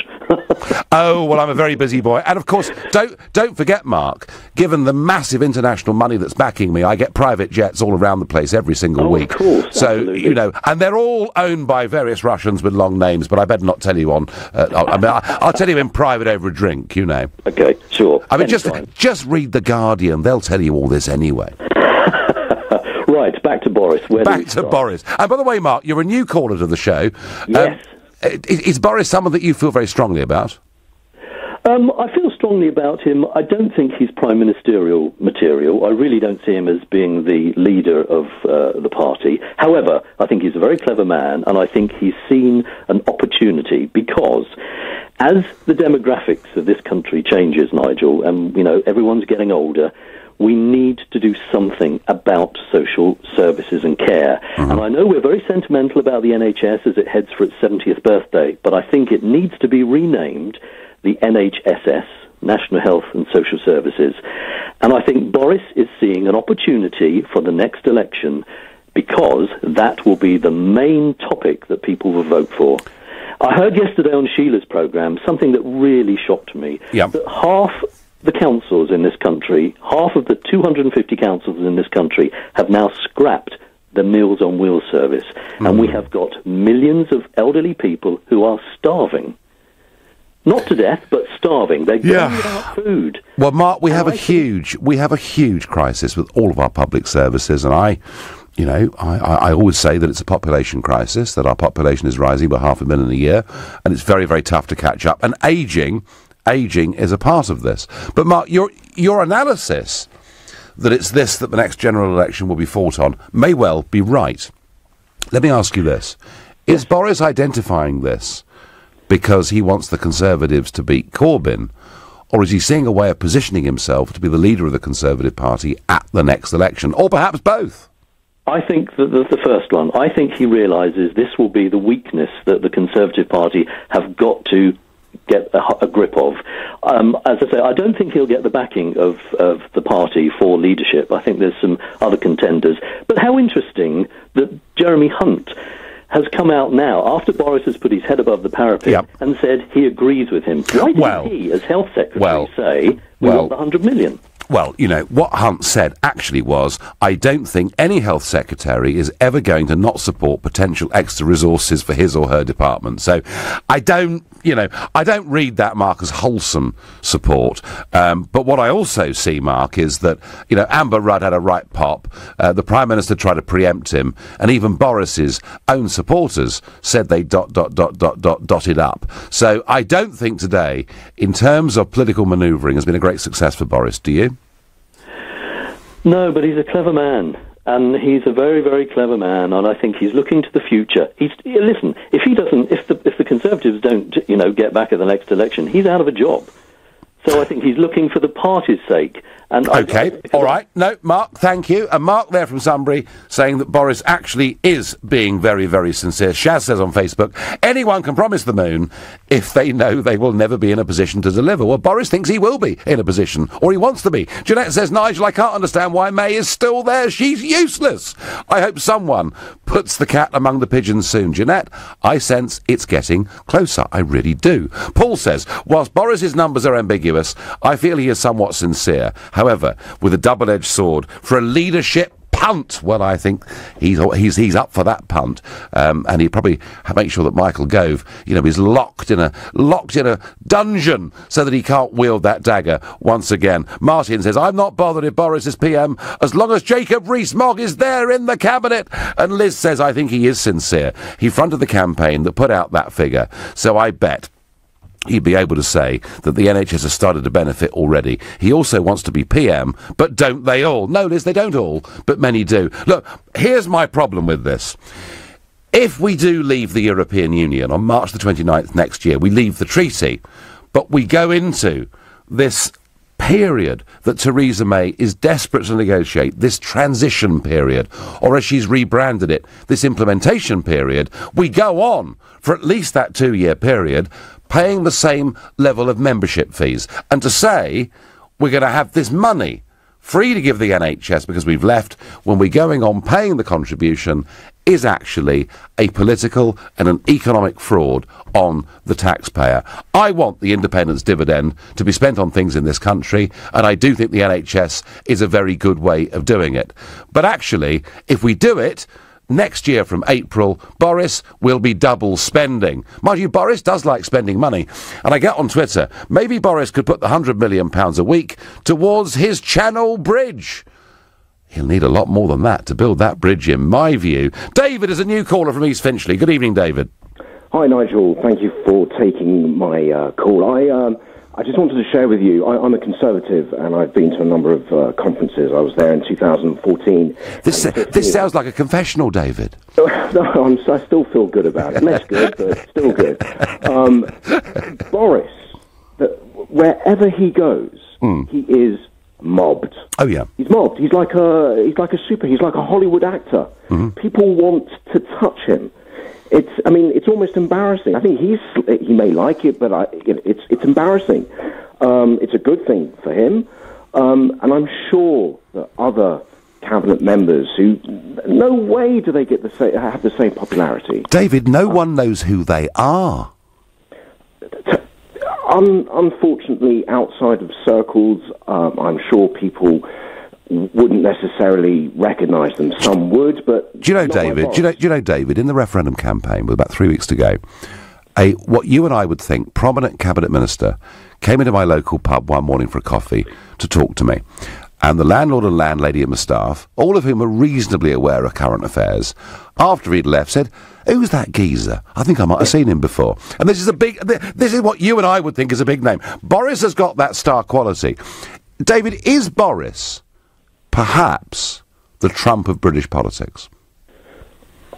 S8: Oh, well, I'm a very busy boy. And, of course, don't forget, Mark, given the massive international money that's backing me, I get private jets all around the place every single week.
S7: Of course.
S8: So,
S7: absolutely.
S8: and they're all owned by various Russians with long names, but I better not tell you on. I'll tell you in private over a drink,
S7: Okay, sure.
S8: I mean, just read The Guardian. They'll tell you all this anyway.
S7: Right, back to Boris.
S8: Back to Boris. And by the way, Mark, you're a new caller to the show.
S7: Yes.
S8: Is Boris someone that you feel very strongly about?
S7: I feel strongly about him. I don't think he's prime ministerial material. I really don't see him as being the leader of the party. However, I think he's a very clever man, and I think he's seen an opportunity because as the demographics of this country changes, Nigel, and, everyone's getting older, we need to do something about social services and care. Mm-hmm. And I know we're very sentimental about the NHS as it heads for its 70th birthday, but I think it needs to be renamed the NHSS, National Health and Social Services. And I think Boris is seeing an opportunity for the next election because that will be the main topic that people will vote for. I heard yesterday on Sheila's programme something that really shocked me.
S8: Yep.
S7: That half the councils in this country, half of the 250 councils in this country have now scrapped the Meals on Wheels service. And we have got millions of elderly people who are starving. Not to death, but starving. They're going without food.
S8: Well, Mark, we have a huge crisis with all of our public services, and I always say that it's a population crisis, that our population is rising by 500,000 a year, and it's very, very tough to catch up. And ageing is a part of this. But Mark, your analysis that it's this that the next general election will be fought on may well be right. Let me ask you this. Is Boris identifying this because he wants the Conservatives to beat Corbyn, or is he seeing a way of positioning himself to be the leader of the Conservative Party at the next election, or perhaps both?
S7: I think that the first one. I think he realises this will be the weakness that the Conservative Party have got to get a grip of. As I say, I don't think he'll get the backing of the party for leadership. I think there's some other contenders. But how interesting that Jeremy Hunt has come out now, after Boris has put his head above the parapet, and said he agrees with him. Why didn't he, as Health Secretary, say, we want the 100 million?
S8: Well, what Hunt said actually was, I don't think any health secretary is ever going to not support potential extra resources for his or her department. So I don't read that, Mark, as wholesome support. But what I also see, Mark, is that, Amber Rudd had a right pop. The Prime Minister tried to preempt him, and even Boris's own supporters said they dotted up. So I don't think today, in terms of political manoeuvring, has been a great success for Boris. Do you?
S7: No, but he's a clever man, and he's a very, very clever man, and I think he's looking to the future. Listen, if the Conservatives don't, get back at the next election, he's out of a job. So I think he's looking for the party's sake. And
S8: OK, all right. No, Mark, thank you. And Mark there from Sunbury saying that Boris actually is being very, very sincere. Shaz says on Facebook, anyone can promise the moon if they know they will never be in a position to deliver. Well, Boris thinks he will be in a position, or he wants to be. Jeanette says, Nigel, I can't understand why May is still there. She's useless. I hope someone puts the cat among the pigeons soon. Jeanette, I sense it's getting closer. I really do. Paul says, whilst Boris's numbers are ambiguous, I feel he is somewhat sincere. However, with a double-edged sword for a leadership punt, well, I think he's up for that punt, and he'd probably make sure that Michael Gove, is locked in a dungeon so that he can't wield that dagger once again. Martin says, I'm not bothered if Boris is PM as long as Jacob Rees-Mogg is there in the cabinet. And Liz says, I think he is sincere. He fronted the campaign that put out that figure, so I bet he'd be able to say that the NHS has started to benefit already. He also wants to be PM, but don't they all? No, Liz, they don't all, but many do. Look, here's my problem with this. If we do leave the European Union on March the 29th next year, we leave the treaty, but we go into this period that Theresa May is desperate to negotiate, this transition period, or as she's rebranded it, this implementation period, we go on for at least that 2-year period paying the same level of membership fees. And to say we're going to have this money free to give the NHS because we've left when we're going on paying the contribution is actually a political and an economic fraud on the taxpayer. I want the independence dividend to be spent on things in this country, and I do think the NHS is a very good way of doing it. But actually, if we do it, next year from April, Boris will be double spending. Mind you, Boris does like spending money. And I get on Twitter, maybe Boris could put the £100 million a week towards his Channel Bridge. He'll need a lot more than that to build that bridge, in my view. David is a new caller from East Finchley. Good evening, David.
S9: Hi, Nigel. Thank you for taking my call. I just wanted to share with you, I'm a Conservative, and I've been to a number of conferences. I was there in 2014.
S8: This sounds like a confessional, David.
S9: No, I still feel good about it. Less good, but still good. Boris, wherever he goes, he is mobbed.
S8: Oh yeah,
S9: he's mobbed. He's like a Hollywood actor. People want to touch him. It's almost embarrassing. I think he may like it, but it's embarrassing. It's a good thing for him, and I'm sure that other cabinet members who, no way do they have the same popularity.
S8: David, no one knows who they are.
S9: Unfortunately, outside of circles, I'm sure people wouldn't necessarily recognise them. Some would, but
S8: do you know, David? Do you know, David? In the referendum campaign, with about 3 weeks to go, what you and I would think prominent cabinet minister came into my local pub one morning for a coffee to talk to me, and the landlord and landlady and my staff, all of whom are reasonably aware of current affairs, after he'd left, said, "Who's that geezer? I think I might have seen him before." And this is what you and I would think is a big name. Boris has got that star quality. David, is Boris perhaps the Trump of British politics?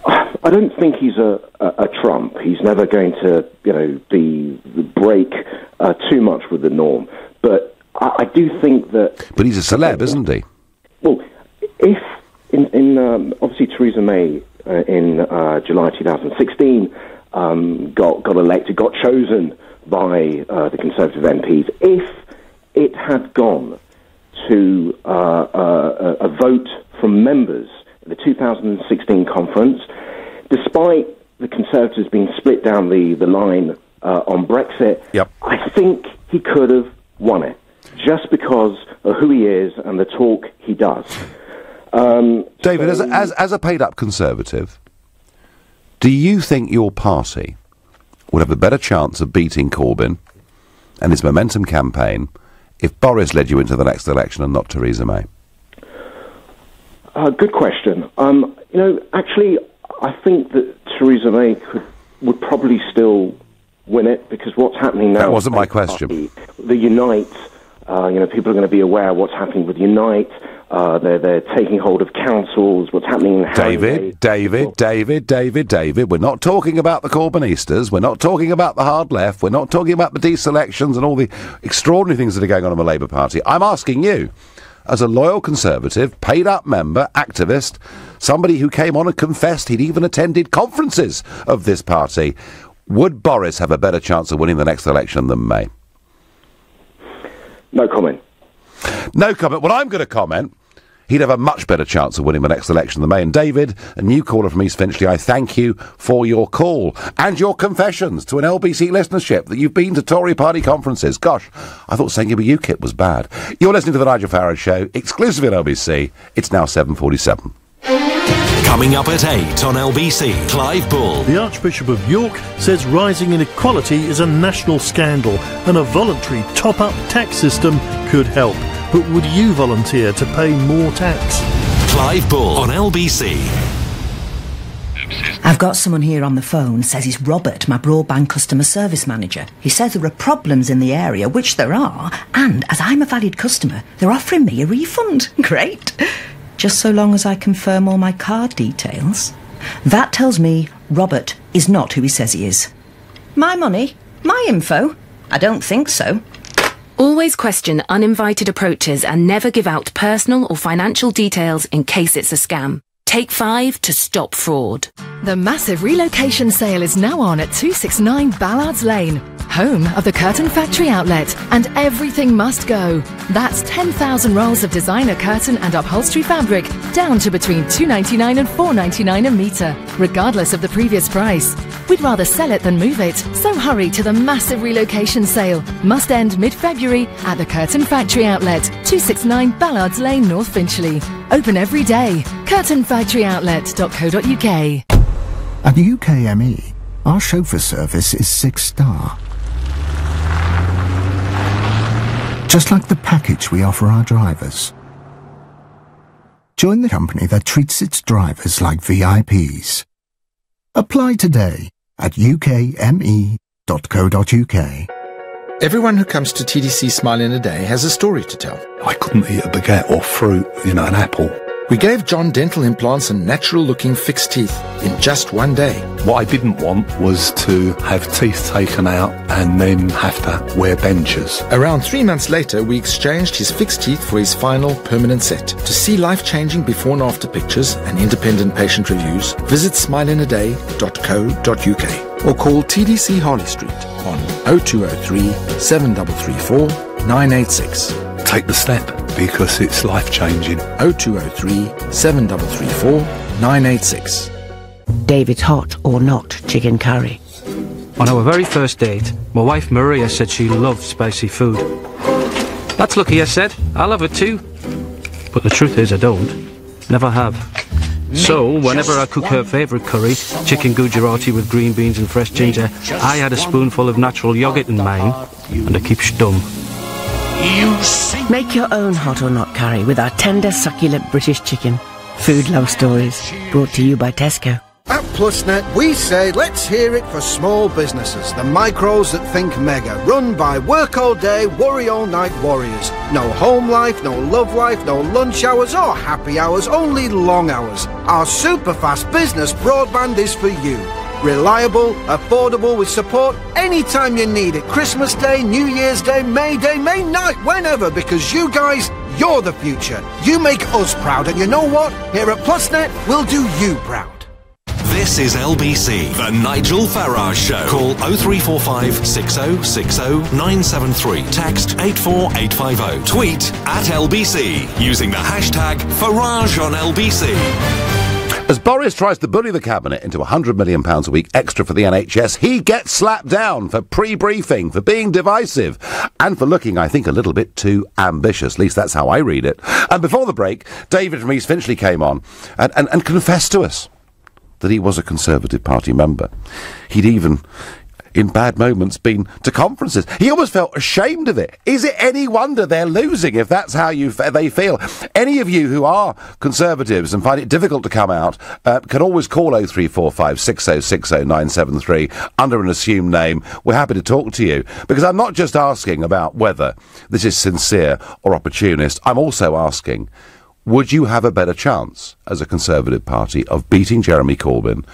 S9: I don't think he's a Trump. He's never going to, break too much with the norm. But I do think that. But
S8: he's a celeb, isn't he?
S9: Well, if obviously Theresa May in July 2016 got elected, got chosen by the Conservative MPs. If it had gone to a vote from members at the 2016 conference, despite the Conservatives being split down the line on Brexit, I think he could have won it, just because of who he is and the talk he does.
S8: David, as a paid-up Conservative, do you think your party would have a better chance of beating Corbyn and his Momentum campaign if Boris led you into the next election and not Theresa May?
S9: Good question. Actually, I think that Theresa May would probably still win it, because what's happening now...
S8: That wasn't my question.
S9: The Unite, people are going to be aware of what's happening with Unite. They're taking hold of councils, what's happening in David, we're not talking about the Corbynistas, we're not talking about the hard left, we're not talking about the deselections and all the extraordinary things that are going on in the Labour Party. I'm asking you, as a loyal Conservative, paid-up member, activist, somebody who came on and confessed he'd even attended conferences of this party, would Boris have a better chance of winning the next election than May? No comment.
S8: No comment. Well, I'm going to comment. He'd have a much better chance of winning the next election than May. And David, a new caller from East Finchley, I thank you for your call and your confessions to an LBC listenership that you've been to Tory party conferences. Gosh, I thought saying you were UKIP was bad. You're listening to the Nigel Farage Show, exclusive at LBC. It's now 7:47.
S1: Coming up at 8 on LBC, Clive Bull.
S10: The Archbishop of York says rising inequality is a national scandal and a voluntary top-up tax system could help. But would you volunteer to pay more tax?
S1: Clive Bull on LBC.
S11: I've got someone here on the phone, says he's Robert, my broadband customer service manager. He says there are problems in the area, which there are, and as I'm a valid customer, they're offering me a refund. Great. Just so long as I confirm all my card details. That tells me Robert is not who he says he is. My money? My info? I don't think so.
S12: Always question uninvited approaches and never give out personal or financial details in case it's a scam. Take 5 to stop fraud.
S13: The massive relocation sale is now on at 269 Ballards Lane, home of the Curtain Factory outlet, and everything must go. That's 10,000 rolls of designer curtain and upholstery fabric, down to between $2.99 and $4.99 a metre, regardless of the previous price. We'd rather sell it than move it, so hurry to the massive relocation sale. Must end mid-February at the Curtain Factory outlet, 269 Ballards Lane, North Finchley. Open every day. curtainfactoryoutlet.co.uk.
S26: At UKME, our chauffeur service is 6-star. Just like the package we offer our drivers. Join the company that treats its drivers like VIPs. Apply today at ukme.co.uk.
S5: Everyone who comes to TDC Smile in a Day has a story to tell.
S14: I couldn't eat a baguette or fruit, an apple.
S5: We gave John dental implants and natural-looking fixed teeth in just one day.
S14: What I didn't want was to have teeth taken out and then have to wear dentures.
S5: Around 3 months later, we exchanged his fixed teeth for his final permanent set. To see life-changing before and after pictures and independent patient reviews, visit smileinaday.co.uk or call TDC Harley Street on 0203 7334 986.
S14: Take the step, because it's life-changing.
S5: 0203 7334 986.
S15: David's hot or not chicken curry.
S17: On our very first date, my wife Maria said she loved spicy food. That's lucky, I said. I'll have it too. But the truth is I don't. Never have. So, whenever I cook her favourite curry, chicken Gujarati with green beans and fresh ginger, I add a spoonful of natural yoghurt in mine, and I keep stum.
S15: Make your own hot or not curry with our tender, succulent British chicken. Food love stories, brought to you by Tesco.
S18: At PlusNet, we say let's hear it for small businesses, the micros that think mega, run by work all day, worry all night warriors. No home life, no love life, no lunch hours or happy hours, only long hours. Our super fast business broadband is for you. Reliable, affordable, with support anytime you need it. Christmas Day, New Year's Day, May Day, May night, whenever, because you guys, you're the future. You make us proud, and you know what? Here at PlusNet, we'll do you proud.
S1: This is LBC, the Nigel Farage Show. Call 0345 6060 973. Text 84850. Tweet at LBC using the hashtag Farage on LBC.
S8: As Boris tries to bully the Cabinet into £100 million a week extra for the NHS, he gets slapped down for pre-briefing, for being divisive, and for looking, I think, a little bit too ambitious. At least that's how I read it. And before the break, David from East Finchley came on and confessed to us that he was a Conservative Party member. He'd even, in bad moments, been to conferences. He almost felt ashamed of it. Is it any wonder they're losing if that's how they feel? Any of you who are Conservatives and find it difficult to come out can always call 0345 6060 973 under an assumed name. We're happy to talk to you, because I'm not just asking about whether this is sincere or opportunist. I'm also asking, would you have a better chance as a Conservative Party of beating Jeremy Corbyn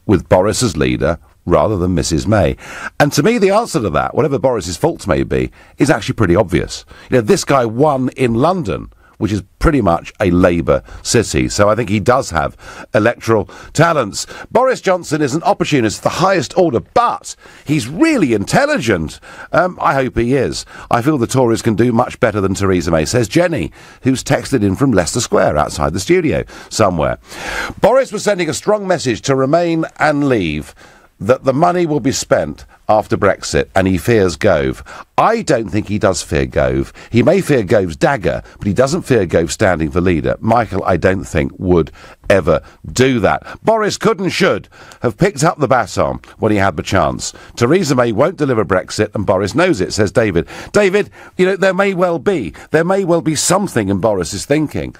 S8: with Boris as leader rather than Mrs May? And to me, the answer to that, whatever Boris's faults may be, is actually pretty obvious. This guy won in London, which is pretty much a Labour city, so I think he does have electoral talents. Boris Johnson is an opportunist of the highest order, but he's really intelligent. I hope he is. I feel the Tories can do much better than Theresa May, says Jenny, who's texted in from Leicester Square outside the studio somewhere. Boris was sending a strong message to Remain and Leave that the money will be spent after Brexit, and he fears Gove. I don't think he does fear Gove. He may fear Gove's dagger, but he doesn't fear Gove standing for leader. Michael, I don't think, would ever do that. Boris could and should have picked up the baton when he had the chance. Theresa May won't deliver Brexit, and Boris knows it, says David. David, there may well be something in Boris's thinking,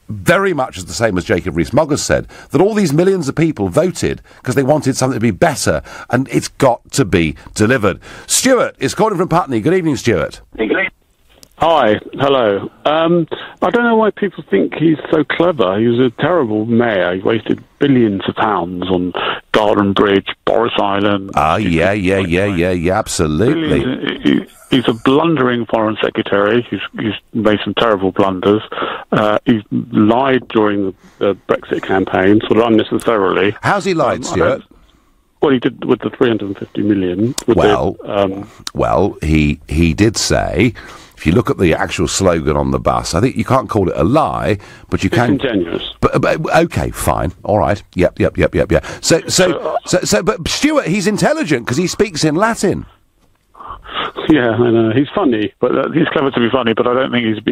S8: very much as the same as Jacob Rees-Mogg has said, that all these millions of people voted because they wanted something to be better, and it's got to be delivered. Stuart is calling from Putney. Good evening, Stuart.
S20: Hi, hello. I don't know why people think he's so clever. He was a terrible mayor. He wasted billions of pounds on Garden Bridge, Boris Island.
S8: Yeah, absolutely.
S20: He's a blundering foreign secretary. He's made some terrible blunders. He's lied during the Brexit campaign, sort of unnecessarily.
S8: How's he lied, Stuart?
S20: Well, he did with the 350 million.
S8: He did say, if you look at the actual slogan on the bus, I think you can't call it a lie, but you can.
S20: Disingenuous.
S8: But okay, fine, all right, yep. So, but Stuart, he's intelligent because he speaks in Latin.
S20: Yeah, I know. He's funny, but he's clever to be funny. But I don't think he's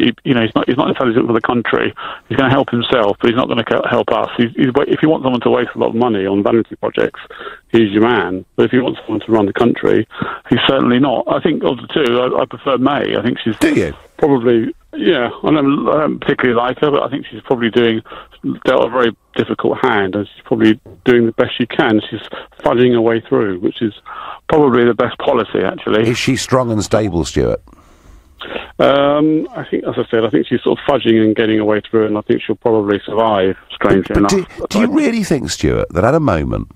S20: not intelligent for the country. He's going to help himself, but he's not going to help us. If you want someone to waste a lot of money on vanity projects, he's your man. But if you want someone to run the country, he's certainly not. I think of the two, I prefer May. I think she's probably Yeah, I don't particularly like her, but I think she's probably dealt a very difficult hand, and she's probably doing the best she can. She's fudging her way through, which is probably the best policy, actually.
S8: Is she strong and stable, Stuart?
S20: I think, as I said, I think she's sort of fudging and getting her way through, and I think she'll probably survive, strangely enough.
S8: Do you really think, Stuart, that at a moment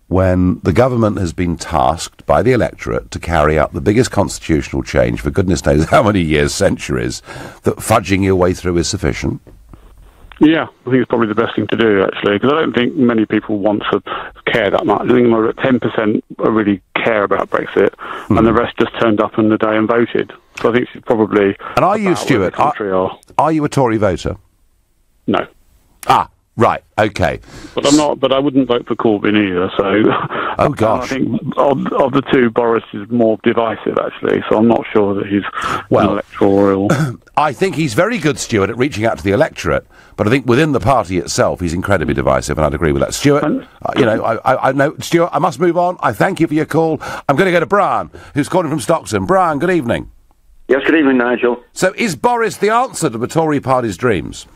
S8: when the government has been tasked by the electorate to carry out the biggest constitutional change for goodness knows how many years, centuries, that fudging your way through is sufficient?
S20: Yeah, I think it's probably the best thing to do, actually, because I don't think many people want to care that much. I think 10% really care about Brexit, and the rest just turned up on the day and voted. So I think she's probably...
S8: And are you, Stuart, are you a Tory voter?
S20: No.
S8: Ah, right, okay.
S20: But I'm not. But I wouldn't vote for Corbyn either. So,
S8: oh gosh,
S20: I think of the two, Boris is more divisive actually. So I'm not sure that he's an electoral.
S8: I think he's very good, Stuart, at reaching out to the electorate. But I think within the party itself, he's incredibly divisive, and I'd agree with that. Stuart, I know, Stuart, I must move on. I thank you for your call. I'm going to go to Brian, who's calling from Stockton. Brian, good evening.
S2: Yes, good evening, Nigel.
S8: So is Boris the answer to the Tory party's dreams?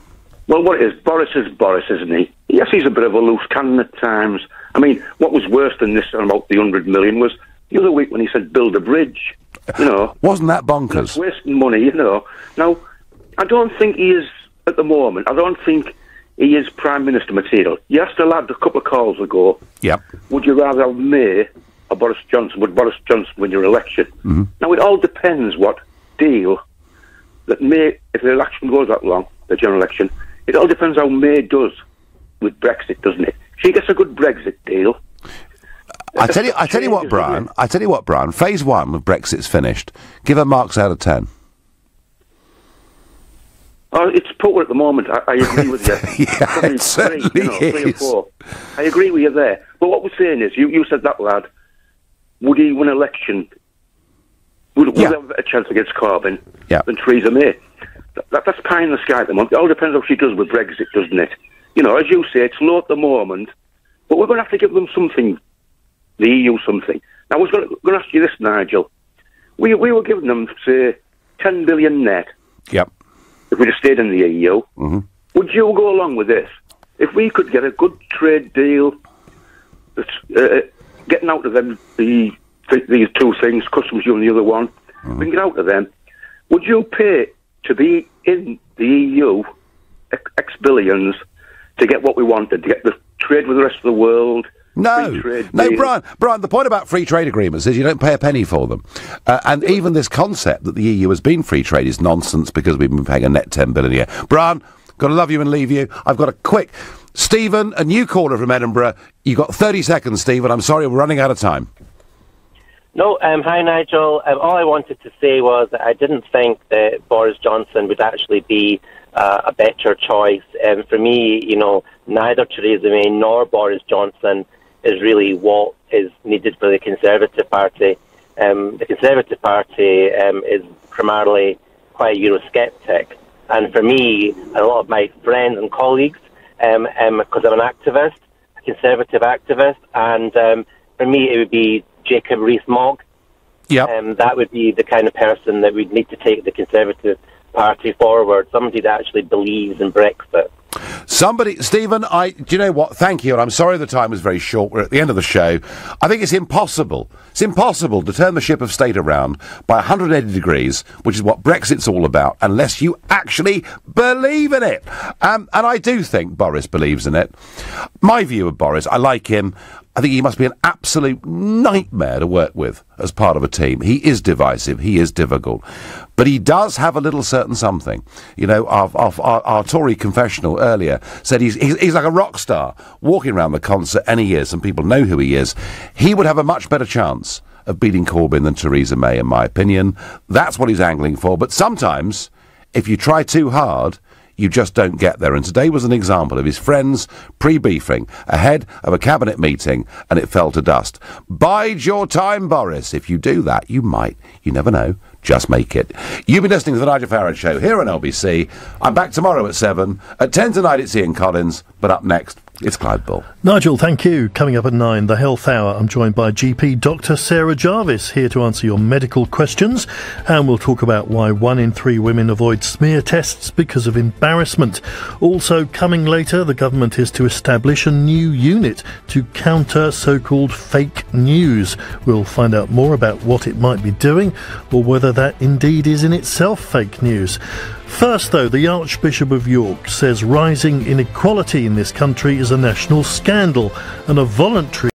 S2: Well, what it is, Boris is Boris, isn't he? Yes, he's a bit of a loose cannon at times. I mean, what was worse than this about the 100 million was the other week when he said build a bridge, you know.
S8: Wasn't that bonkers?
S2: Wasting money, you know. Now, I don't think he is, at the moment, I don't think he is Prime Minister material. You asked a lad a couple of calls ago,
S8: yep.
S2: Would you rather have May or Boris Johnson? Would Boris Johnson win your election?
S8: Mm-hmm.
S2: Now, it all depends what deal that May, if the election goes that long, the general election, it all depends how May does with Brexit, doesn't it? If she gets a good Brexit deal...
S8: I tell you what, Brian, phase 1 of Brexit's finished. Give her marks out of 10.
S2: Oh, it's poor at the moment, I agree with you.
S8: Yeah, it certainly
S2: 3 or 4. I agree with you there. But what we're saying is, you said that lad, would he win election? Would he have a chance against Corbyn than Theresa May? That's pie in the sky at the moment. It all depends how she does with Brexit, doesn't it? You know, as you say, it's low at the moment, but we're going to have to give them something, the EU something. Now, I was going to ask you this, Nigel. We were giving them, say, 10 billion net.
S8: Yep.
S2: If we'd have stayed in the EU.
S8: Mm-hmm.
S2: Would you go along with this? If we could get a good trade deal, that's getting out of them, these two things, customs union and the other one, we can get out of them, would you pay to be in the EU, X billions, to get what we wanted, to get the trade with the rest of the world?
S8: No, Brian, the point about free trade agreements is you don't pay a penny for them. And even this concept that the EU has been free trade is nonsense because we've been paying a net 10 billion a year. Brian, got to love you and leave you. I've got a quick... Stephen, a new caller from Edinburgh. You got 30 seconds, Stephen. I'm sorry, we're running out of time.
S3: No, hi Nigel. All I wanted to say was that I didn't think that Boris Johnson would actually be a better choice. For me, you know, neither Theresa May nor Boris Johnson is really what is needed for the Conservative Party. The Conservative Party is primarily quite Eurosceptic, and for me, a lot of my friends and colleagues, because I'm an activist, a Conservative activist, and for me it would be Jacob Rees-Mogg.
S8: Yep.
S3: That would be the kind of person that we'd need to take the Conservative Party forward, somebody that actually believes in Brexit.
S8: Stephen, do you know what? Thank you, and I'm sorry the time was very short. We're at the end of the show. I think it's impossible to turn the ship of state around by 180 degrees, which is what Brexit's all about, unless you actually believe in it. And I do think Boris believes in it. My view of Boris, I like him. I think he must be an absolute nightmare to work with as part of a team. He is divisive. He is difficult. But he does have a little certain something. You know, our Tory confessional earlier said he's like a rock star walking around the concert, and he is, and people know who he is. He would have a much better chance of beating Corbyn than Theresa May, in my opinion. That's what he's angling for. But sometimes, if you try too hard, you just don't get there. And today was an example of his friends pre-briefing ahead of a cabinet meeting, and it fell to dust. Bide your time, Boris. If you do that, you might. You never know. Just make it. You've been listening to the Nigel Farage Show here on LBC. I'm back tomorrow at 7. At 10 tonight, it's Ian Collins. But up next, It's Clyde Bull.
S10: Nigel, thank you. Coming up at 9, the Health Hour. I'm joined by GP Dr. Sarah Jarvis, here to answer your medical questions. And we'll talk about why 1 in 3 women avoid smear tests because of embarrassment. Also coming later, the government is to establish a new unit to counter so-called fake news. We'll find out more about what it might be doing, or whether that indeed is in itself fake news. First, though, the Archbishop of York says rising inequality in this country is a national scandal and a voluntary